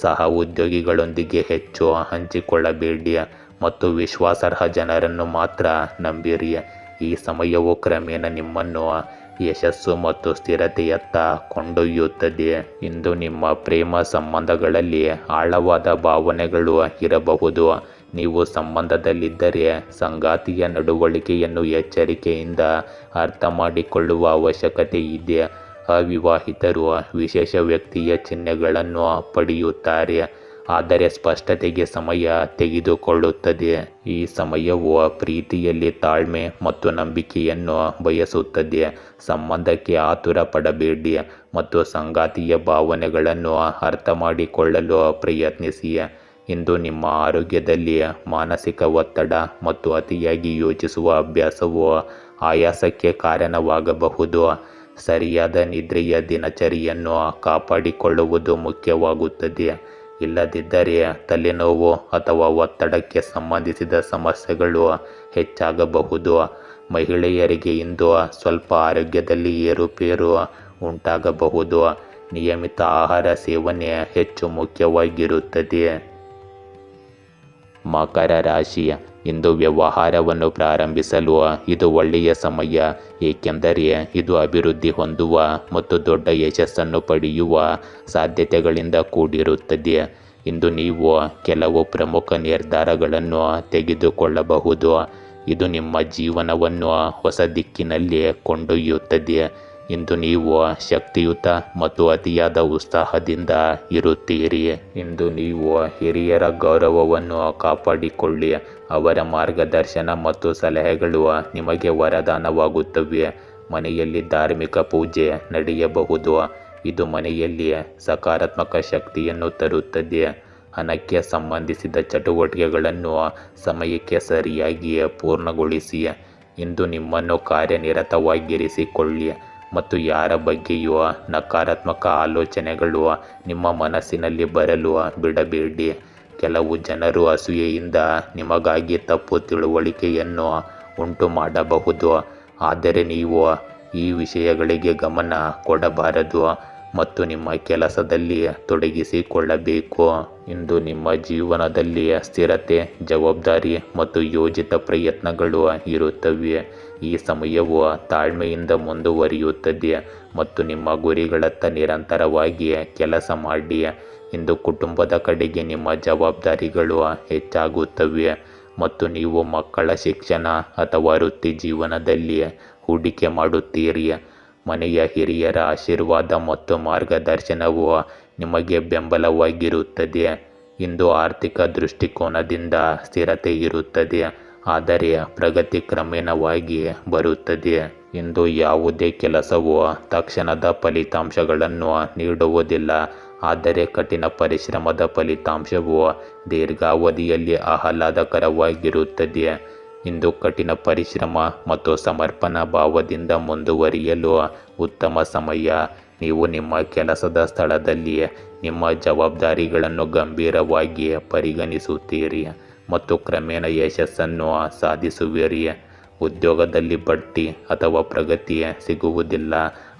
ಸಹ ಉದ್ಯೋಗಿಗಳೊಂದಿಗೆ ಹೆಚ್ಚು ಹಂಚಿಕೊಳ್ಳಬೇಡಿ ಮತ್ತು ವಿಶ್ವಾಸಾರ್ಹ ಜನರನ್ನು ಮಾತ್ರ ನಂಬಿರಿ. ಈ ಸಮಯವು ಕ್ರಮೇಣ ನಿಮ್ಮನ್ನು ಯಶಸ್ಸು ಮತ್ತು ಸ್ಥಿರತೆಯತ್ತ ಕೊಂಡೊಯ್ಯುತ್ತದೆ. ಇಂದು ನಿಮ್ಮ ಪ್ರೇಮ ಸಂಬಂಧಗಳಲ್ಲಿ ಆಳವಾದ ಭಾವನೆಗಳು ಇರಬಹುದು. ನೀವು ಸಂಬಂಧದಲ್ಲಿದ್ದರೆ ಸಂಗಾತಿಯ ನಡವಳಿಕೆಯನ್ನು ಎಚ್ಚರಿಕೆಯಿಂದ ಅರ್ಥ ಮಾಡಿಕೊಳ್ಳುವ ಅವಶ್ಯಕತೆ ಇದೆ. ಅವಿವಾಹಿತರು ವಿಶೇಷ ವ್ಯಕ್ತಿಯ ಚಿಹ್ನೆಗಳನ್ನು ಪಡೆಯುತ್ತಾರೆ, ಆದರೆ ಸ್ಪಷ್ಟತೆಗೆ ಸಮಯ ತೆಗೆದುಕೊಳ್ಳುತ್ತದೆ. ಈ ಸಮಯವು ಪ್ರೀತಿಯಲ್ಲಿ ತಾಳ್ಮೆ ಮತ್ತು ನಂಬಿಕೆಯನ್ನು ಬಯಸುತ್ತದೆ. ಸಂಬಂಧಕ್ಕೆ ಆತುರ ಪಡಬೇಡಿ ಮತ್ತು ಸಂಗಾತಿಯ ಭಾವನೆಗಳನ್ನು ಅರ್ಥ ಮಾಡಿಕೊಳ್ಳಲು ಪ್ರಯತ್ನಿಸಿ. ಇಂದು ನಿಮ್ಮ ಆರೋಗ್ಯದಲ್ಲಿ ಮಾನಸಿಕ ಒತ್ತಡ ಮತ್ತು ಅತಿಯಾಗಿ ಯೋಚಿಸುವ ಅಭ್ಯಾಸವು ಆಯಾಸಕ್ಕೆ ಕಾರಣವಾಗಬಹುದು. ಸರಿಯಾದ ನಿದ್ರೆಯ ದಿನಚರಿಯನ್ನು ಕಾಪಾಡಿಕೊಳ್ಳುವುದು ಮುಖ್ಯವಾಗುತ್ತದೆ. ಇಲ್ಲದಿದ್ದರೆ ತಲೆನೋವು ಅಥವಾ ಒತ್ತಡಕ್ಕೆ ಸಂಬಂಧಿಸಿದ ಸಮಸ್ಯೆಗಳು ಹೆಚ್ಚಾಗಬಹುದು. ಮಹಿಳೆಯರಿಗೆ ಇಂದು ಸ್ವಲ್ಪ ಆರೋಗ್ಯದಲ್ಲಿ ಏರುಪೇರು ಉಂಟಾಗಬಹುದು. ನಿಯಮಿತ ಆಹಾರ ಸೇವನೆ ಹೆಚ್ಚು ಮುಖ್ಯವಾಗಿರುತ್ತದೆ. ಮಕರ ರಾಶಿ. ಇಂದು ವ್ಯವಹಾರವನ್ನು ಪ್ರಾರಂಭಿಸಲು ಇದು ಒಳ್ಳೆಯ ಸಮಯ, ಏಕೆಂದರೆ ಇದು ಅಭಿವೃದ್ಧಿ ಹೊಂದುವ ಮತ್ತು ದೊಡ್ಡ ಯಶಸ್ಸನ್ನು ಪಡೆಯುವ ಸಾಧ್ಯತೆಗಳಿಂದ ಕೂಡಿರುತ್ತದೆ. ಇಂದು ನೀವು ಕೆಲವು ಪ್ರಮುಖ ನಿರ್ಧಾರಗಳನ್ನು ತೆಗೆದುಕೊಳ್ಳಬಹುದು. ಇದು ನಿಮ್ಮ ಜೀವನವನ್ನು ಹೊಸ ದಿಕ್ಕಿನಲ್ಲಿ ಕೊಂಡೊಯ್ಯುತ್ತದೆ. ಇಂದು ನೀವು ಶಕ್ತಿಯುತ ಮತ್ತು ಅತಿಯಾದ ಉತ್ಸಾಹದಿಂದ ಇರುತ್ತೀರಿ. ಇಂದು ನೀವು ಹಿರಿಯರ ಗೌರವವನ್ನು ಕಾಪಾಡಿಕೊಳ್ಳಿ. ಅವರ ಮಾರ್ಗದರ್ಶನ ಮತ್ತು ಸಲಹೆಗಳು ನಿಮಗೆ ವರದಾನವಾಗುತ್ತವೆ. ಮನೆಯಲ್ಲಿ ಧಾರ್ಮಿಕ ಪೂಜೆ ನಡೆಯಬಹುದು. ಇದು ಮನೆಯಲ್ಲಿ ಸಕಾರಾತ್ಮಕ ಶಕ್ತಿಯನ್ನು ತರುತ್ತದೆ. ಹಣಕ್ಕೆ ಸಂಬಂಧಿಸಿದ ಚಟುವಟಿಕೆಗಳನ್ನು ಸಮಯಕ್ಕೆ ಸರಿಯಾಗಿ ಪೂರ್ಣಗೊಳಿಸಿ. ಇಂದು ನಿಮ್ಮನ್ನು ಕಾರ್ಯನಿರತವಾಗಿರಿಸಿಕೊಳ್ಳಿ ಮತ್ತು ಯಾರ ಬಗ್ಗೆಯೂ ನಕಾರಾತ್ಮಕ ಆಲೋಚನೆಗಳು ನಿಮ್ಮ ಮನಸ್ಸಿನಲ್ಲಿ ಬರಲು ಬಿಡಬೇಡಿ. ಕೆಲವು ಜನರು ಅಸೂಯೆಯಿಂದ ನಿಮಗಾಗಿ ತಪ್ಪು ತಿಳುವಳಿಕೆಯನ್ನು ಉಂಟು ಮಾಡಬಹುದು, ಆದರೆ ನೀವು ಈ ವಿಷಯಗಳಿಗೆ ಗಮನ ಕೊಡಬಾರದು ಮತ್ತು ನಿಮ್ಮ ಕೆಲಸದಲ್ಲಿ ತೊಡಗಿಸಿಕೊಳ್ಳಬೇಕು. ಇಂದು ನಿಮ್ಮ ಜೀವನದಲ್ಲಿ ಸ್ಥಿರತೆ, ಜವಾಬ್ದಾರಿ ಮತ್ತು ಯೋಜಿತ ಪ್ರಯತ್ನಗಳು ಇರುತ್ತವೆ. ಈ ಸಮಯವು ತಾಳ್ಮೆಯಿಂದ ಮುಂದುವರಿಯುತ್ತದೆ ಮತ್ತು ನಿಮ್ಮ ಗುರಿಗಳತ್ತ ನಿರಂತರವಾಗಿ ಕೆಲಸ ಮಾಡಿ. ಇಂದು ಕುಟುಂಬದ ಕಡೆಗೆ ನಿಮ್ಮ ಜವಾಬ್ದಾರಿಗಳು ಹೆಚ್ಚಾಗುತ್ತವೆ ಮತ್ತು ನೀವು ಮಕ್ಕಳ ಶಿಕ್ಷಣ ಅಥವಾ ವೃತ್ತಿ ಜೀವನದಲ್ಲಿ ಹೂಡಿಕೆ ಮಾಡುತ್ತೀರಿ. ಮನೆಯ ಹಿರಿಯರ ಆಶೀರ್ವಾದ ಮತ್ತು ಮಾರ್ಗದರ್ಶನವು ನಿಮಗೆ ಬೆಂಬಲವಾಗಿರುತ್ತದೆ. ಇಂದು ಆರ್ಥಿಕ ದೃಷ್ಟಿಕೋನದಿಂದ ಸ್ಥಿರತೆ ಇರುತ್ತದೆ, ಆದರೆ ಪ್ರಗತಿ ಕ್ರಮೇಣವಾಗಿ ಬರುತ್ತದೆ. ಇಂದು ಯಾವುದೇ ಕೆಲಸವು ತಕ್ಷಣದ ಫಲಿತಾಂಶಗಳನ್ನು ನೀಡುವುದಿಲ್ಲ, ಆದರೆ ಕಠಿಣ ಪರಿಶ್ರಮದ ಫಲಿತಾಂಶವು ದೀರ್ಘಾವಧಿಯಲ್ಲಿ ಆಹ್ಲಾದಕರವಾಗಿರುತ್ತದೆ. ಇಂದು ಕಠಿಣ ಪರಿಶ್ರಮ ಮತ್ತು ಸಮರ್ಪಣಾ ಭಾವದಿಂದ ಮುಂದುವರಿಯಲು ಉತ್ತಮ ಸಮಯ. ನೀವು ನಿಮ್ಮ ಕೆಲಸದ ಸ್ಥಳದಲ್ಲಿ ನಿಮ್ಮ ಜವಾಬ್ದಾರಿಗಳನ್ನು ಗಂಭೀರವಾಗಿ ಪರಿಗಣಿಸುತ್ತೀರಿ ಮತ್ತು ಕ್ರಮೇಣ ಯಶಸ್ಸನ್ನು ಸಾಧಿಸುವಿರಿ. ಉದ್ಯೋಗದಲ್ಲಿ ಬಡ್ತಿ ಅಥವಾ ಪ್ರಗತಿ ಸಿಗುವುದಿಲ್ಲ,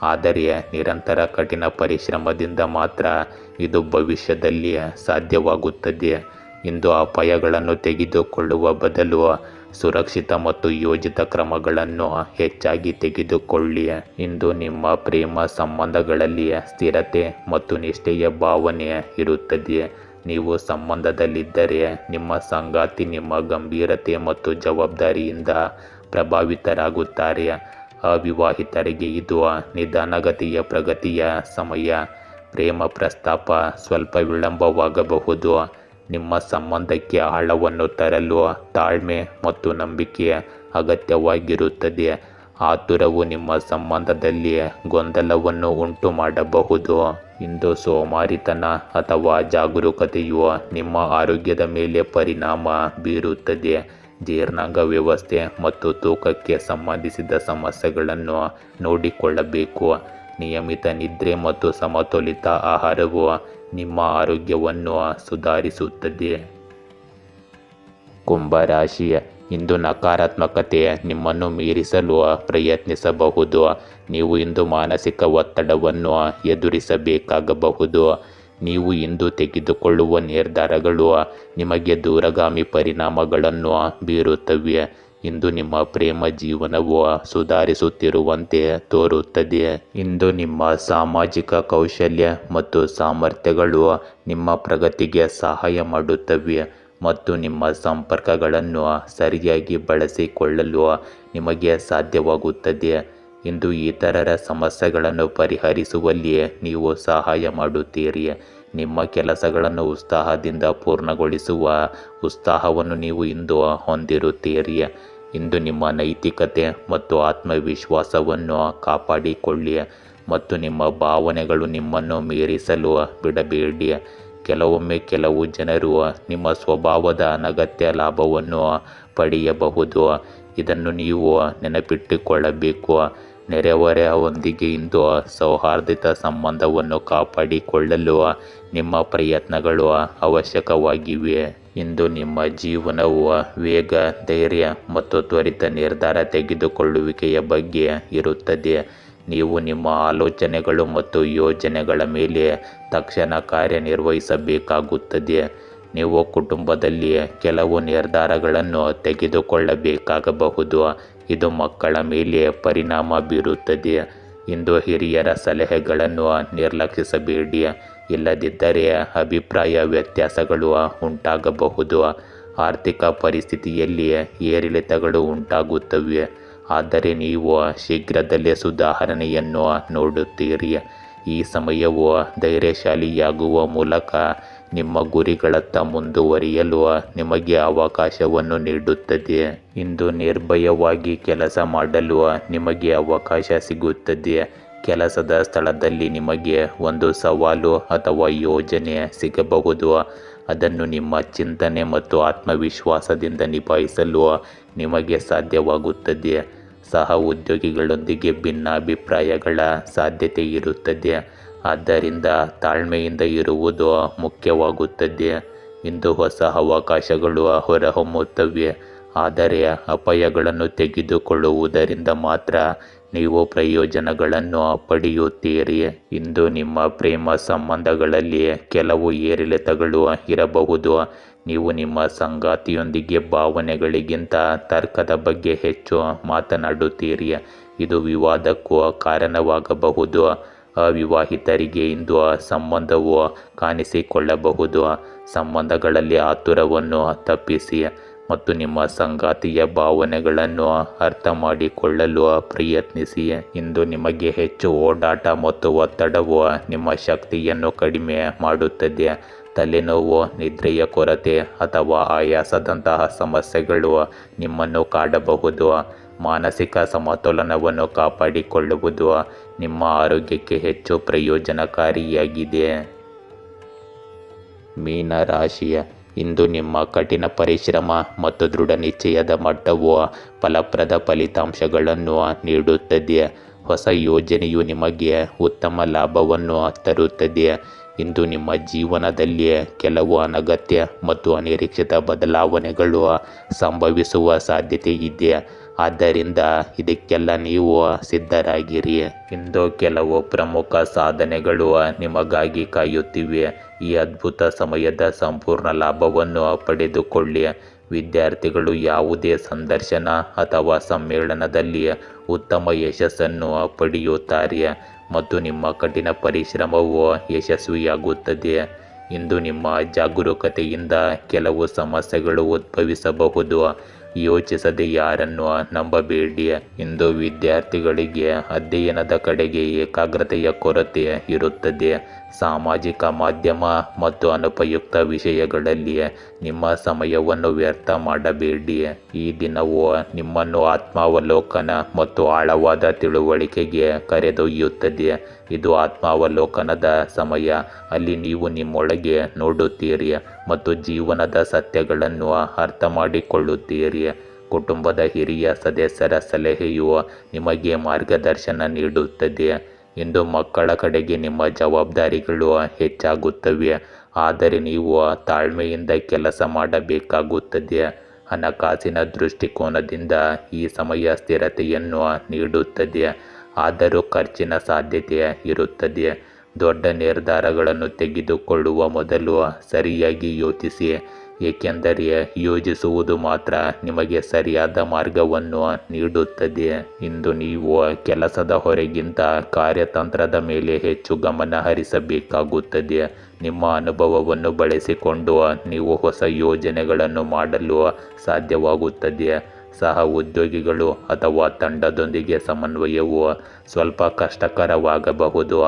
ಆದರೆ ನಿರಂತರ ಕಠಿಣ ಪರಿಶ್ರಮದಿಂದ ಮಾತ್ರ ಇದು ಭವಿಷ್ಯದಲ್ಲಿ ಸಾಧ್ಯವಾಗುತ್ತದೆ. ಇಂದು ಅಪಾಯಗಳನ್ನು ತೆಗೆದುಕೊಳ್ಳುವ ಬದಲು ಸುರಕ್ಷಿತ ಮತ್ತು ಯೋಜಿತ ಕ್ರಮಗಳನ್ನು ಹೆಚ್ಚಾಗಿ ತೆಗೆದುಕೊಳ್ಳಿ. ಇಂದು ನಿಮ್ಮ ಪ್ರೇಮ ಸಂಬಂಧಗಳಲ್ಲಿ ಸ್ಥಿರತೆ ಮತ್ತು ನಿಷ್ಠೆಯ ಭಾವನೆ ಇರುತ್ತದೆ. ನೀವು ಸಂಬಂಧದಲ್ಲಿದ್ದರೆ ನಿಮ್ಮ ಸಂಗಾತಿ ನಿಮ್ಮ ಗಂಭೀರತೆ ಮತ್ತು ಜವಾಬ್ದಾರಿಯಿಂದ ಪ್ರಭಾವಿತರಾಗುತ್ತಾರೆ. ಅವಿವಾಹಿತರಿಗೆ ಇದು ನಿಧಾನಗತಿಯ ಪ್ರಗತಿಯ ಸಮಯ. ಪ್ರೇಮ ಪ್ರಸ್ತಾಪ ಸ್ವಲ್ಪ ವಿಳಂಬವಾಗಬಹುದು. ನಿಮ್ಮ ಸಂಬಂಧಕ್ಕೆ ಆಳವನ್ನು ತರಲು ತಾಳ್ಮೆ ಮತ್ತು ನಂಬಿಕೆ ಅಗತ್ಯವಾಗಿರುತ್ತದೆ. ಆತುರವು ನಿಮ್ಮ ಸಂಬಂಧದಲ್ಲಿ ಗೊಂದಲವನ್ನು ಉಂಟು ಮಾಡಬಹುದು. ಇಂದು ಸೋಮಾರಿತನ ಅಥವಾ ಜಾಗರೂಕತೆಯು ನಿಮ್ಮ ಆರೋಗ್ಯದ ಮೇಲೆ ಪರಿಣಾಮ ಬೀರುತ್ತದೆ. ಜೀರ್ಣಾಂಗ ವ್ಯವಸ್ಥೆ ಮತ್ತು ತೂಕಕ್ಕೆ ಸಂಬಂಧಿಸಿದ ಸಮಸ್ಯೆಗಳನ್ನು ನೋಡಿಕೊಳ್ಳಬೇಕು. ನಿಯಮಿತ ನಿದ್ರೆ ಮತ್ತು ಸಮತೋಲಿತ ಆಹಾರವು ನಿಮ್ಮ ಆರೋಗ್ಯವನ್ನು ಸುಧಾರಿಸುತ್ತದೆ. ಕುಂಭರಾಶಿ, ಇಂದು ನಕಾರಾತ್ಮಕತೆ ನಿಮ್ಮನ್ನು ಮೀರಿಸಲು ಪ್ರಯತ್ನಿಸಬಹುದು. ನೀವು ಇಂದು ಮಾನಸಿಕ ಒತ್ತಡವನ್ನು ಎದುರಿಸಬೇಕಾಗಬಹುದು. ನೀವು ಇಂದು ತೆಗೆದುಕೊಳ್ಳುವ ನಿರ್ಧಾರಗಳು ನಿಮಗೆ ದೂರಗಾಮಿ ಪರಿಣಾಮಗಳನ್ನು ಬೀರುತ್ತವೆ. ಇಂದು ನಿಮ್ಮ ಪ್ರೇಮ ಜೀವನವು ಸುಧಾರಿಸುತ್ತಿರುವಂತೆ ತೋರುತ್ತದೆ. ಇಂದು ನಿಮ್ಮ ಸಾಮಾಜಿಕ ಕೌಶಲ್ಯ ಮತ್ತು ಸಾಮರ್ಥ್ಯಗಳು ನಿಮ್ಮ ಪ್ರಗತಿಗೆ ಸಹಾಯ ಮಾಡುತ್ತವೆ ಮತ್ತು ನಿಮ್ಮ ಸಂಪರ್ಕಗಳನ್ನು ಸರಿಯಾಗಿ ಬಳಸಿಕೊಳ್ಳಲು ನಿಮಗೆ ಸಾಧ್ಯವಾಗುತ್ತದೆ. ಇಂದು ಇತರರ ಸಮಸ್ಯೆಗಳನ್ನು ಪರಿಹರಿಸುವಲ್ಲಿ ನೀವು ಸಹಾಯ ಮಾಡುತ್ತೀರಿ. ನಿಮ್ಮ ಕೆಲಸಗಳನ್ನು ಉತ್ಸಾಹದಿಂದ ಪೂರ್ಣಗೊಳಿಸುವ ಉತ್ಸಾಹವನ್ನು ನೀವು ಇಂದು ಹೊಂದಿರುತ್ತೀರಿ. ಇಂದು ನಿಮ್ಮ ನೈತಿಕತೆ ಮತ್ತು ಆತ್ಮವಿಶ್ವಾಸವನ್ನು ಕಾಪಾಡಿಕೊಳ್ಳಿ ಮತ್ತು ನಿಮ್ಮ ಭಾವನೆಗಳು ನಿಮ್ಮನ್ನು ಮೀರಿಸಲು ಬಿಡಬೇಡಿ. ಕೆಲವೊಮ್ಮೆ ಕೆಲವು ಜನರು ನಿಮ್ಮ ಸ್ವಭಾವದ ಅನಗತ್ಯ ಲಾಭವನ್ನು ಪಡೆಯಬಹುದು. ಇದನ್ನು ನೀವು ನೆನಪಿಟ್ಟುಕೊಳ್ಳಬೇಕು. ನೆರೆಹೊರೆಯವರೊಂದಿಗೆ ಇಂದು ಸೌಹಾರ್ದಯುತ ಸಂಬಂಧವನ್ನು ಕಾಪಾಡಿಕೊಳ್ಳಲು ನಿಮ್ಮ ಪ್ರಯತ್ನಗಳು ಅವಶ್ಯಕವಾಗಿವೆ. ಇಂದು ನಿಮ್ಮ ಜೀವನವು ವೇಗ, ಧೈರ್ಯ ಮತ್ತು ತ್ವರಿತ ನಿರ್ಧಾರ ತೆಗೆದುಕೊಳ್ಳುವಿಕೆಯ ಬಗ್ಗೆ ಇರುತ್ತದೆ. ನೀವು ನಿಮ್ಮ ಆಲೋಚನೆಗಳು ಮತ್ತು ಯೋಜನೆಗಳ ಮೇಲೆ ತಕ್ಷಣ ಕಾರ್ಯನಿರ್ವಹಿಸಬೇಕಾಗುತ್ತದೆ. ನೀವು ಕುಟುಂಬದಲ್ಲಿ ಕೆಲವು ನಿರ್ಧಾರಗಳನ್ನು ತೆಗೆದುಕೊಳ್ಳಬೇಕಾಗಬಹುದು. ಇದು ಮಕ್ಕಳ ಮೇಲೆ ಪರಿಣಾಮ ಬೀರುತ್ತದೆ. ಇಂದು ಹಿರಿಯರ ಸಲಹೆಗಳನ್ನು ನಿರ್ಲಕ್ಷಿಸಬೇಡಿ, ಇಲ್ಲದಿದ್ದರೆ ಅಭಿಪ್ರಾಯ ವ್ಯತ್ಯಾಸಗಳು ಉಂಟಾಗಬಹುದು. ಆರ್ಥಿಕ ಪರಿಸ್ಥಿತಿಯಲ್ಲಿ ಏರಿಳಿತಗಳು ಉಂಟಾಗುತ್ತವೆ, ಆದರೆ ನೀವು ಶೀಘ್ರದಲ್ಲೇ ಸುಧಾರಣೆಯನ್ನು ನೋಡುತ್ತೀರಿ. ಈ ಸಮಯವು ಧೈರ್ಯಶಾಲಿಯಾಗುವ ಮೂಲಕ ನಿಮ್ಮ ಗುರಿಗಳತ್ತ ಮುಂದುವರಿಯಲು ನಿಮಗೆ ಅವಕಾಶವನ್ನು ನೀಡುತ್ತದೆ. ಇಂದು ನಿರ್ಭಯವಾಗಿ ಕೆಲಸ ಮಾಡಲು ನಿಮಗೆ ಅವಕಾಶ ಸಿಗುತ್ತದೆ. ಕೆಲಸದ ಸ್ಥಳದಲ್ಲಿ ನಿಮಗೆ ಒಂದು ಸವಾಲು ಅಥವಾ ಯೋಜನೆ ಸಿಗಬಹುದು. ಅದನ್ನು ನಿಮ್ಮ ಚಿಂತನೆ ಮತ್ತು ಆತ್ಮವಿಶ್ವಾಸದಿಂದ ನಿಭಾಯಿಸಲು ನಿಮಗೆ ಸಾಧ್ಯವಾಗುತ್ತದೆ. ಸಹ ಉದ್ಯೋಗಿಗಳೊಂದಿಗೆ ಭಿನ್ನಾಭಿಪ್ರಾಯಗಳ ಸಾಧ್ಯತೆ ಇರುತ್ತದೆ, ಆದ್ದರಿಂದ ತಾಳ್ಮೆಯಿಂದ ಇರುವುದು ಮುಖ್ಯವಾಗುತ್ತದೆ. ಇಂದು ಹೊಸ ಅವಕಾಶಗಳು ಹೊರಹೊಮ್ಮುತ್ತವೆ, ಆದರೆ ಅಪಾಯಗಳನ್ನು ತೆಗೆದುಕೊಳ್ಳುವುದರಿಂದ ಮಾತ್ರ ನೀವು ಪ್ರಯೋಜನಗಳನ್ನು ಪಡೆಯುತ್ತೀರಿ. ಇಂದು ನಿಮ್ಮ ಪ್ರೇಮ ಸಂಬಂಧಗಳಲ್ಲಿ ಕೆಲವು ಏರಿಳಿತಗಳು ಇರಬಹುದು. ನೀವು ನಿಮ್ಮ ಸಂಗಾತಿಯೊಂದಿಗೆ ಭಾವನೆಗಳಿಗಿಂತ ತರ್ಕದ ಬಗ್ಗೆ ಹೆಚ್ಚು ಮಾತನಾಡುತ್ತೀರಿ. ಇದು ವಿವಾದಕ್ಕೂ ಕಾರಣವಾಗಬಹುದು. ಅವಿವಾಹಿತರಿಗೆ ಇಂದು ಸಂಬಂಧವು ಕಾಣಿಸಿಕೊಳ್ಳಬಹುದು. ಸಂಬಂಧಗಳಲ್ಲಿ ಆತುರವನ್ನು ತಪ್ಪಿಸಿ ಮತ್ತು ನಿಮ್ಮ ಸಂಗಾತಿಯ ಭಾವನೆಗಳನ್ನು ಅರ್ಥ ಮಾಡಿಕೊಳ್ಳಲು ಪ್ರಯತ್ನಿಸಿ. ಇಂದು ನಿಮಗೆ ಹೆಚ್ಚು ಓಡಾಟ ಮತ್ತು ಒತ್ತಡವು ನಿಮ್ಮ ಶಕ್ತಿಯನ್ನು ಕಡಿಮೆ ಮಾಡುತ್ತದೆ. ತಲೆನೋವು, ನಿದ್ರೆಯ ಕೊರತೆ ಅಥವಾ ಆಯಾಸದಂತಹ ಸಮಸ್ಯೆಗಳು ನಿಮ್ಮನ್ನು ಕಾಡಬಹುದು. ಮಾನಸಿಕ ಸಮತೋಲನವನ್ನು ಕಾಪಾಡಿಕೊಳ್ಳುವುದು ನಿಮ್ಮ ಆರೋಗ್ಯಕ್ಕೆ ಹೆಚ್ಚು ಪ್ರಯೋಜನಕಾರಿಯಾಗಿದೆ. ಮೀನರಾಶಿಯ, ಇಂದು ನಿಮ್ಮ ಕಠಿಣ ಪರಿಶ್ರಮ ಮತ್ತು ದೃಢ ನಿಶ್ಚಯದ ಮಟ್ಟವು ಫಲಪ್ರದ ಫಲಿತಾಂಶಗಳನ್ನು ನೀಡುತ್ತದೆ. ಹೊಸ ಯೋಜನೆಯು ನಿಮಗೆ ಉತ್ತಮ ಲಾಭವನ್ನು ತರುತ್ತದೆ. ಇಂದು ನಿಮ್ಮ ಜೀವನದಲ್ಲಿ ಕೆಲವು ಅನಗತ್ಯ ಮತ್ತು ಅನಿರೀಕ್ಷಿತ ಬದಲಾವಣೆಗಳು ಸಂಭವಿಸುವ ಸಾಧ್ಯತೆ ಇದೆ. ಆದ್ದರಿಂದ ಇದಕ್ಕೆಲ್ಲ ನೀವು ಸಿದ್ಧರಾಗಿರಿ. ಇಂದು ಕೆಲವು ಪ್ರಮುಖ ಸಾಧನೆಗಳು ನಿಮಗಾಗಿ ಕಾಯುತ್ತಿವೆ. ಈ ಅದ್ಭುತ ಸಮಯದ ಸಂಪೂರ್ಣ ಲಾಭವನ್ನು ಪಡೆದುಕೊಳ್ಳಿ. ವಿದ್ಯಾರ್ಥಿಗಳು ಯಾವುದೇ ಸಂದರ್ಶನ ಅಥವಾ ಸಮ್ಮೇಳನದಲ್ಲಿ ಉತ್ತಮ ಯಶಸ್ಸನ್ನು ಪಡೆಯುತ್ತಾರೆ ಮತ್ತು ನಿಮ್ಮ ಕಠಿಣ ಪರಿಶ್ರಮವು ಯಶಸ್ವಿಯಾಗುತ್ತದೆ. ಇಂದು ನಿಮ್ಮ ಜಾಗರೂಕತೆಯಿಂದ ಕೆಲವು ಸಮಸ್ಯೆಗಳು ಉದ್ಭವಿಸಬಹುದು. ಯೋಚಿಸದೆ ಯಾರನ್ನು ನಂಬಬೇಡಿ. ಇಂದು ವಿದ್ಯಾರ್ಥಿಗಳಿಗೆ ಅಧ್ಯಯನದ ಕಡೆಗೆ ಏಕಾಗ್ರತೆಯ ಕೊರತೆ ಇರುತ್ತದೆ. ಸಾಮಾಜಿಕ ಮಾಧ್ಯಮ ಮತ್ತು ಅನುಪಯುಕ್ತ ವಿಷಯಗಳಲ್ಲಿ ನಿಮ್ಮ ಸಮಯವನ್ನು ವ್ಯರ್ಥ ಮಾಡಬೇಡಿ. ಈ ದಿನವು ನಿಮ್ಮನ್ನು ಆತ್ಮಾವಲೋಕನ ಮತ್ತು ಆಳವಾದ ತಿಳುವಳಿಕೆಗೆ ಕರೆದೊಯ್ಯುತ್ತದೆ. ಇದು ಆತ್ಮಾವಲೋಕನದ ಸಮಯ. ಅಲ್ಲಿ ನೀವು ನಿಮ್ಮೊಳಗೆ ನೋಡುತ್ತೀರಿ ಮತ್ತು ಜೀವನದ ಸತ್ಯಗಳನ್ನು ಅರ್ಥ ಮಾಡಿಕೊಳ್ಳುತ್ತೀರಿ. ಕುಟುಂಬದ ಹಿರಿಯ ಸದಸ್ಯರ ಸಲಹೆಯು ನಿಮಗೆ ಮಾರ್ಗದರ್ಶನ ನೀಡುತ್ತದೆ. ಇಂದು ಮಕ್ಕಳ ಕಡೆಗೆ ನಿಮ್ಮ ಜವಾಬ್ದಾರಿಗಳು ಹೆಚ್ಚಾಗುತ್ತವೆ, ಆದರೆ ನೀವು ತಾಳ್ಮೆಯಿಂದ ಕೆಲಸ ಮಾಡಬೇಕಾಗುತ್ತದೆ. ಹಣಕಾಸಿನ ದೃಷ್ಟಿಕೋನದಿಂದ ಈ ಸಮಯ ಸ್ಥಿರತೆಯನ್ನು ನೀಡುತ್ತದೆ, ಆದರೂ ಖರ್ಚಿನ ಸಾಧ್ಯತೆ ಇರುತ್ತದೆ. ದೊಡ್ಡ ನಿರ್ಧಾರಗಳನ್ನು ತೆಗೆದುಕೊಳ್ಳುವ ಮೊದಲು ಸರಿಯಾಗಿ ಯೋಚಿಸಿ, ಏಕೆಂದರೆ ಯೋಚಿಸುವುದು ಮಾತ್ರ ನಿಮಗೆ ಸರಿಯಾದ ಮಾರ್ಗವನ್ನು ನೀಡುತ್ತದೆ. ಇಂದು ನೀವು ಕೆಲಸದ ಹೊರೆಗಿಂತ ಕಾರ್ಯತಂತ್ರದ ಮೇಲೆ ಹೆಚ್ಚು ಗಮನ ಹರಿಸಬೇಕಾಗುತ್ತದೆ. ನಿಮ್ಮ ಅನುಭವವನ್ನು ಬಳಸಿಕೊಂಡು ನೀವು ಹೊಸ ಯೋಜನೆಗಳನ್ನು ಮಾಡಲು ಸಾಧ್ಯವಾಗುತ್ತದೆ. ಸಹ ಉದ್ಯೋಗಿಗಳು ಅಥವಾ ತಂಡದೊಂದಿಗೆ ಸಮನ್ವಯವು ಸ್ವಲ್ಪ ಕಷ್ಟಕರವಾಗಬಹುದು,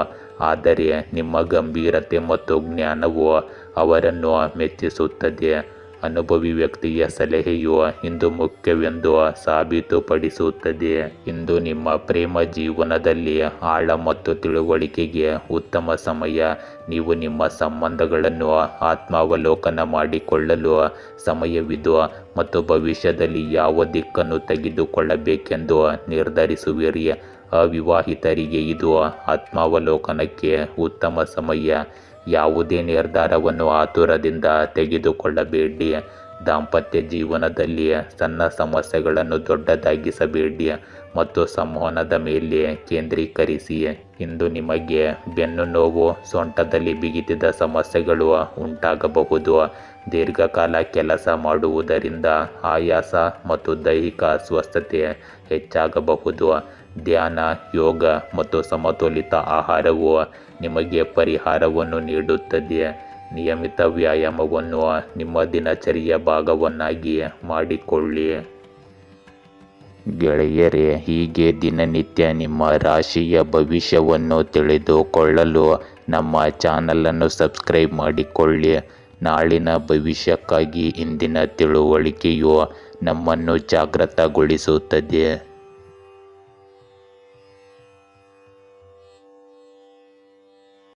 ಆದರೆ ನಿಮ್ಮ ಗಂಭೀರತೆ ಮತ್ತು ಜ್ಞಾನವು ಅವರನ್ನು ಮೆಚ್ಚಿಸುತ್ತದೆ. ಅನುಭವಿ ವ್ಯಕ್ತಿಯ ಸಲಹೆಯು ಇಂದು ಮುಖ್ಯವೆಂದು ಸಾಬೀತುಪಡಿಸುತ್ತದೆ. ಇಂದು ನಿಮ್ಮ ಪ್ರೇಮ ಜೀವನದಲ್ಲಿ ಆಳ ಮತ್ತು ತಿಳುವಳಿಕೆಗೆ ಉತ್ತಮ ಸಮಯ. ನೀವು ನಿಮ್ಮ ಸಂಬಂಧಗಳನ್ನು ಆತ್ಮಾವಲೋಕನ ಮಾಡಿಕೊಳ್ಳಲು ಸಮಯವಿದು ಮತ್ತು ಭವಿಷ್ಯದಲ್ಲಿ ಯಾವ ದಿಕ್ಕನ್ನು ತೆಗೆದುಕೊಳ್ಳಬೇಕೆಂದು ನಿರ್ಧರಿಸುವಿರಿ. ಅವಿವಾಹಿತರಿಗೆ ಇದು ಆತ್ಮಾವಲೋಕನಕ್ಕೆ ಉತ್ತಮ ಸಮಯ. ಯಾವುದೇ ನಿರ್ಧಾರವನ್ನು ಆತುರದಿಂದ ತೆಗೆದುಕೊಳ್ಳಬೇಡಿ. ದಾಂಪತ್ಯ ಜೀವನದಲ್ಲಿ ಸಣ್ಣ ಸಮಸ್ಯೆಗಳನ್ನು ದೊಡ್ಡದಾಗಿಸಬೇಡಿ ಮತ್ತು ಸಂವಹನದ ಮೇಲೆ ಕೇಂದ್ರೀಕರಿಸಿ. ಇಂದು ನಿಮಗೆ ಬೆನ್ನು ನೋವು, ಸೊಂಟದಲ್ಲಿ ಬಿಗಿತದ ಸಮಸ್ಯೆಗಳು ಉಂಟಾಗಬಹುದು. ದೀರ್ಘಕಾಲ ಕೆಲಸ ಮಾಡುವುದರಿಂದ ಆಯಾಸ ಮತ್ತು ದೈಹಿಕ ಅಸ್ವಸ್ಥತೆ ಹೆಚ್ಚಾಗಬಹುದು. ಧ್ಯಾನ, ಯೋಗ ಮತ್ತು ಸಮತೋಲಿತ ಆಹಾರವು ನಿಮಗೆ ಪರಿಹಾರವನ್ನು ನೀಡುತ್ತದೆ. ನಿಯಮಿತ ವ್ಯಾಯಾಮವನ್ನು ನಿಮ್ಮ ದಿನಚರಿಯ ಭಾಗವನ್ನಾಗಿ ಮಾಡಿಕೊಳ್ಳಿ. ಗೆಳೆಯರೇ, ಹೀಗೆ ದಿನನಿತ್ಯ ನಿಮ್ಮ ರಾಶಿಯ ಭವಿಷ್ಯವನ್ನು ತಿಳಿದುಕೊಳ್ಳಲು ನಮ್ಮ ಚಾನಲನ್ನು ಸಬ್ಸ್ಕ್ರೈಬ್ ಮಾಡಿಕೊಳ್ಳಿ. ನಾಳಿನ ಭವಿಷ್ಯಕ್ಕಾಗಿ ಇಂದಿನ ತಿಳುವಳಿಕೆಯು ನಮ್ಮನ್ನು ಜಾಗೃತಗೊಳಿಸುತ್ತದೆ.